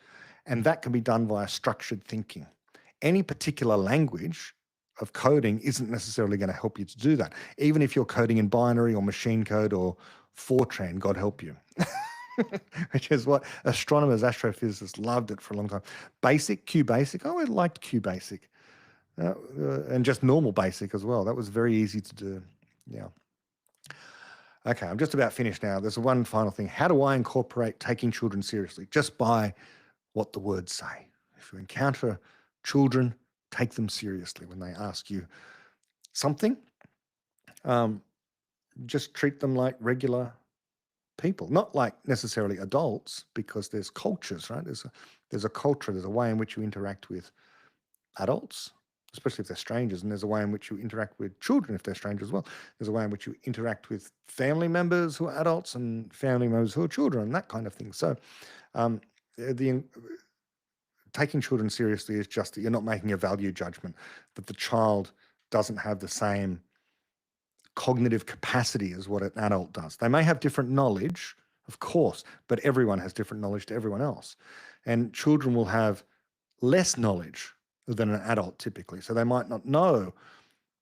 A: and that can be done via structured thinking. Any particular language of coding isn't necessarily going to help you to do that. Even if you're coding in binary or machine code or Fortran, God help you. Which is what astronomers, astrophysicists loved it for a long time. QBasic. Oh, I liked QBasic. And just normal basic as well. That was very easy to do. Yeah. Okay, I'm just about finished now. There's one final thing. How do I incorporate taking children seriously? Just by what the words say. If you encounter children, take them seriously when they ask you something. Just treat them like regular people, not like necessarily adults, because there's cultures, right? There's a culture, there's a way in which you interact with adults, especially if they're strangers, and there's a way in which you interact with children if they're strangers as well. There's a way in which you interact with family members who are adults and family members who are children, and that kind of thing. So taking children seriously is just that you're not making a value judgment, that the child doesn't have the same cognitive capacity as what an adult does. They may have different knowledge, of course, but everyone has different knowledge to everyone else. And children will have less knowledge than an adult typically. So they might not know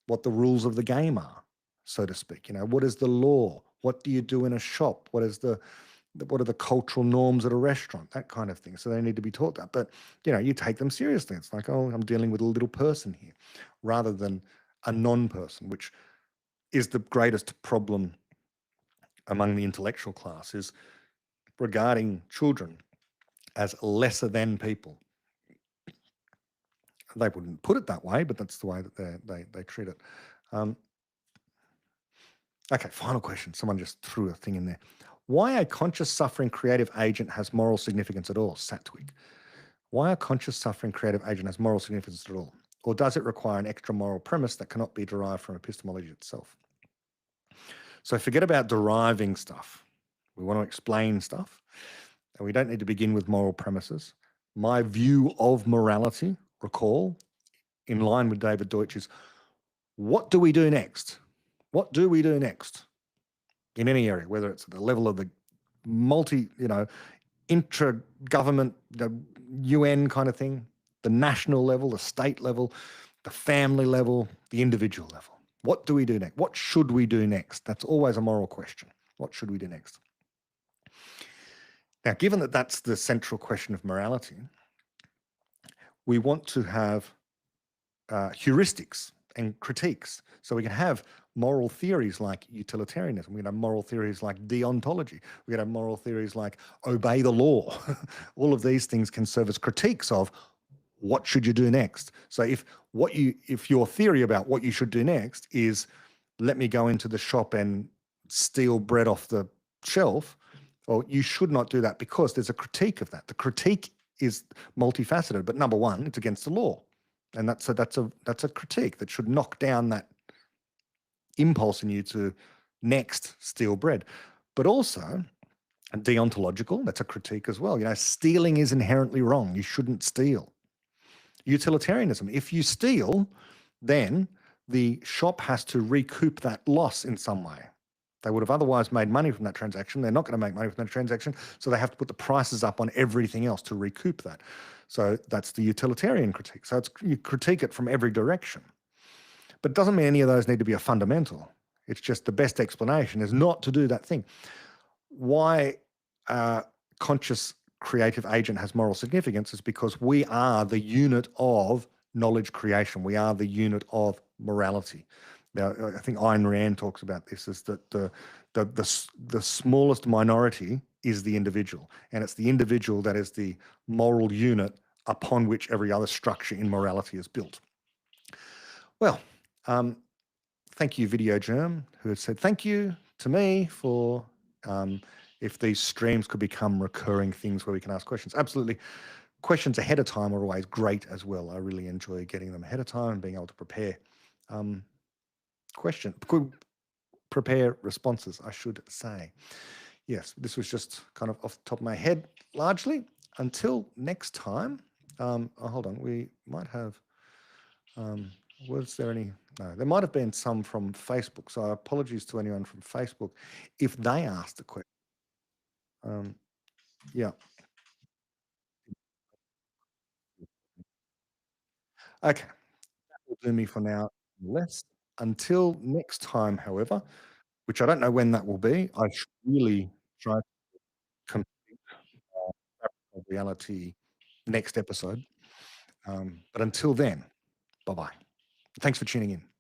A: what the rules of the game are, so to speak. What is the law? What do you do in a shop? What are the cultural norms at a restaurant? That kind of thing. So they need to be taught that. But, you take them seriously. It's like, oh, I'm dealing with a little person here, rather than a non-person, which is the greatest problem among the intellectual class, is regarding children as lesser than people. They wouldn't put it that way, but that's the way that they treat it. Okay, final question. Someone just threw a thing in there. Why a conscious suffering creative agent has moral significance at all, Satwig? Why a conscious suffering creative agent has moral significance at all? Or does it require an extra moral premise that cannot be derived from epistemology itself? So forget about deriving stuff. We want to explain stuff, and we don't need to begin with moral premises. My view of morality, recall, in line with David Deutsch, is what do we do next? What do we do next in any area, whether it's at the level of the intra-government, the UN kind of thing, the national level, the state level, the family level, the individual level. What do we do next? What should we do next? That's always a moral question. What should we do next? Now, given that that's the central question of morality, we want to have heuristics and critiques. So we can have moral theories like utilitarianism. We can have moral theories like deontology. We can have moral theories like obey the law. All of these things can serve as critiques of what should you do next. So if your theory about what you should do next is, let me go into the shop and steal bread off the shelf, well, you should not do that, because there's a critique of that. The critique is multifaceted, but number one, it's against the law. And that's a critique that should knock down that impulse in you to next steal bread. But also deontological, that's a critique as well. Stealing is inherently wrong. You shouldn't steal. Utilitarianism, if you steal, then the shop has to recoup that loss in some way. They would have otherwise made money from that transaction. They're not going to make money from that transaction, so they have to put the prices up on everything else to recoup that. So that's the utilitarian critique. So you critique it from every direction. But it doesn't mean any of those need to be a fundamental. It's just the best explanation is not to do that thing. Why conscious creative agent has moral significance is because we are the unit of knowledge creation. We are the unit of morality. Now, I think Ayn Rand talks about this, is that the smallest minority is the individual, and it's the individual that is the moral unit upon which every other structure in morality is built. Well, thank you, Video Germ, who had said thank you to me for if these streams could become recurring things where we can ask questions. Absolutely. Questions ahead of time are always great as well. I really enjoy getting them ahead of time and being able to prepare. could prepare responses, I should say. Yes, this was just kind of off the top of my head, largely. Until next time, oh, hold on, we might have, um, was there any? No, there might have been some from Facebook. So apologies to anyone from Facebook if they asked a question. Um, yeah, okay, that will do me for now. Less. Until next time, however, which I don't know when that will be, I should really try to complete reality next episode. But until then, bye bye. Thanks for tuning in.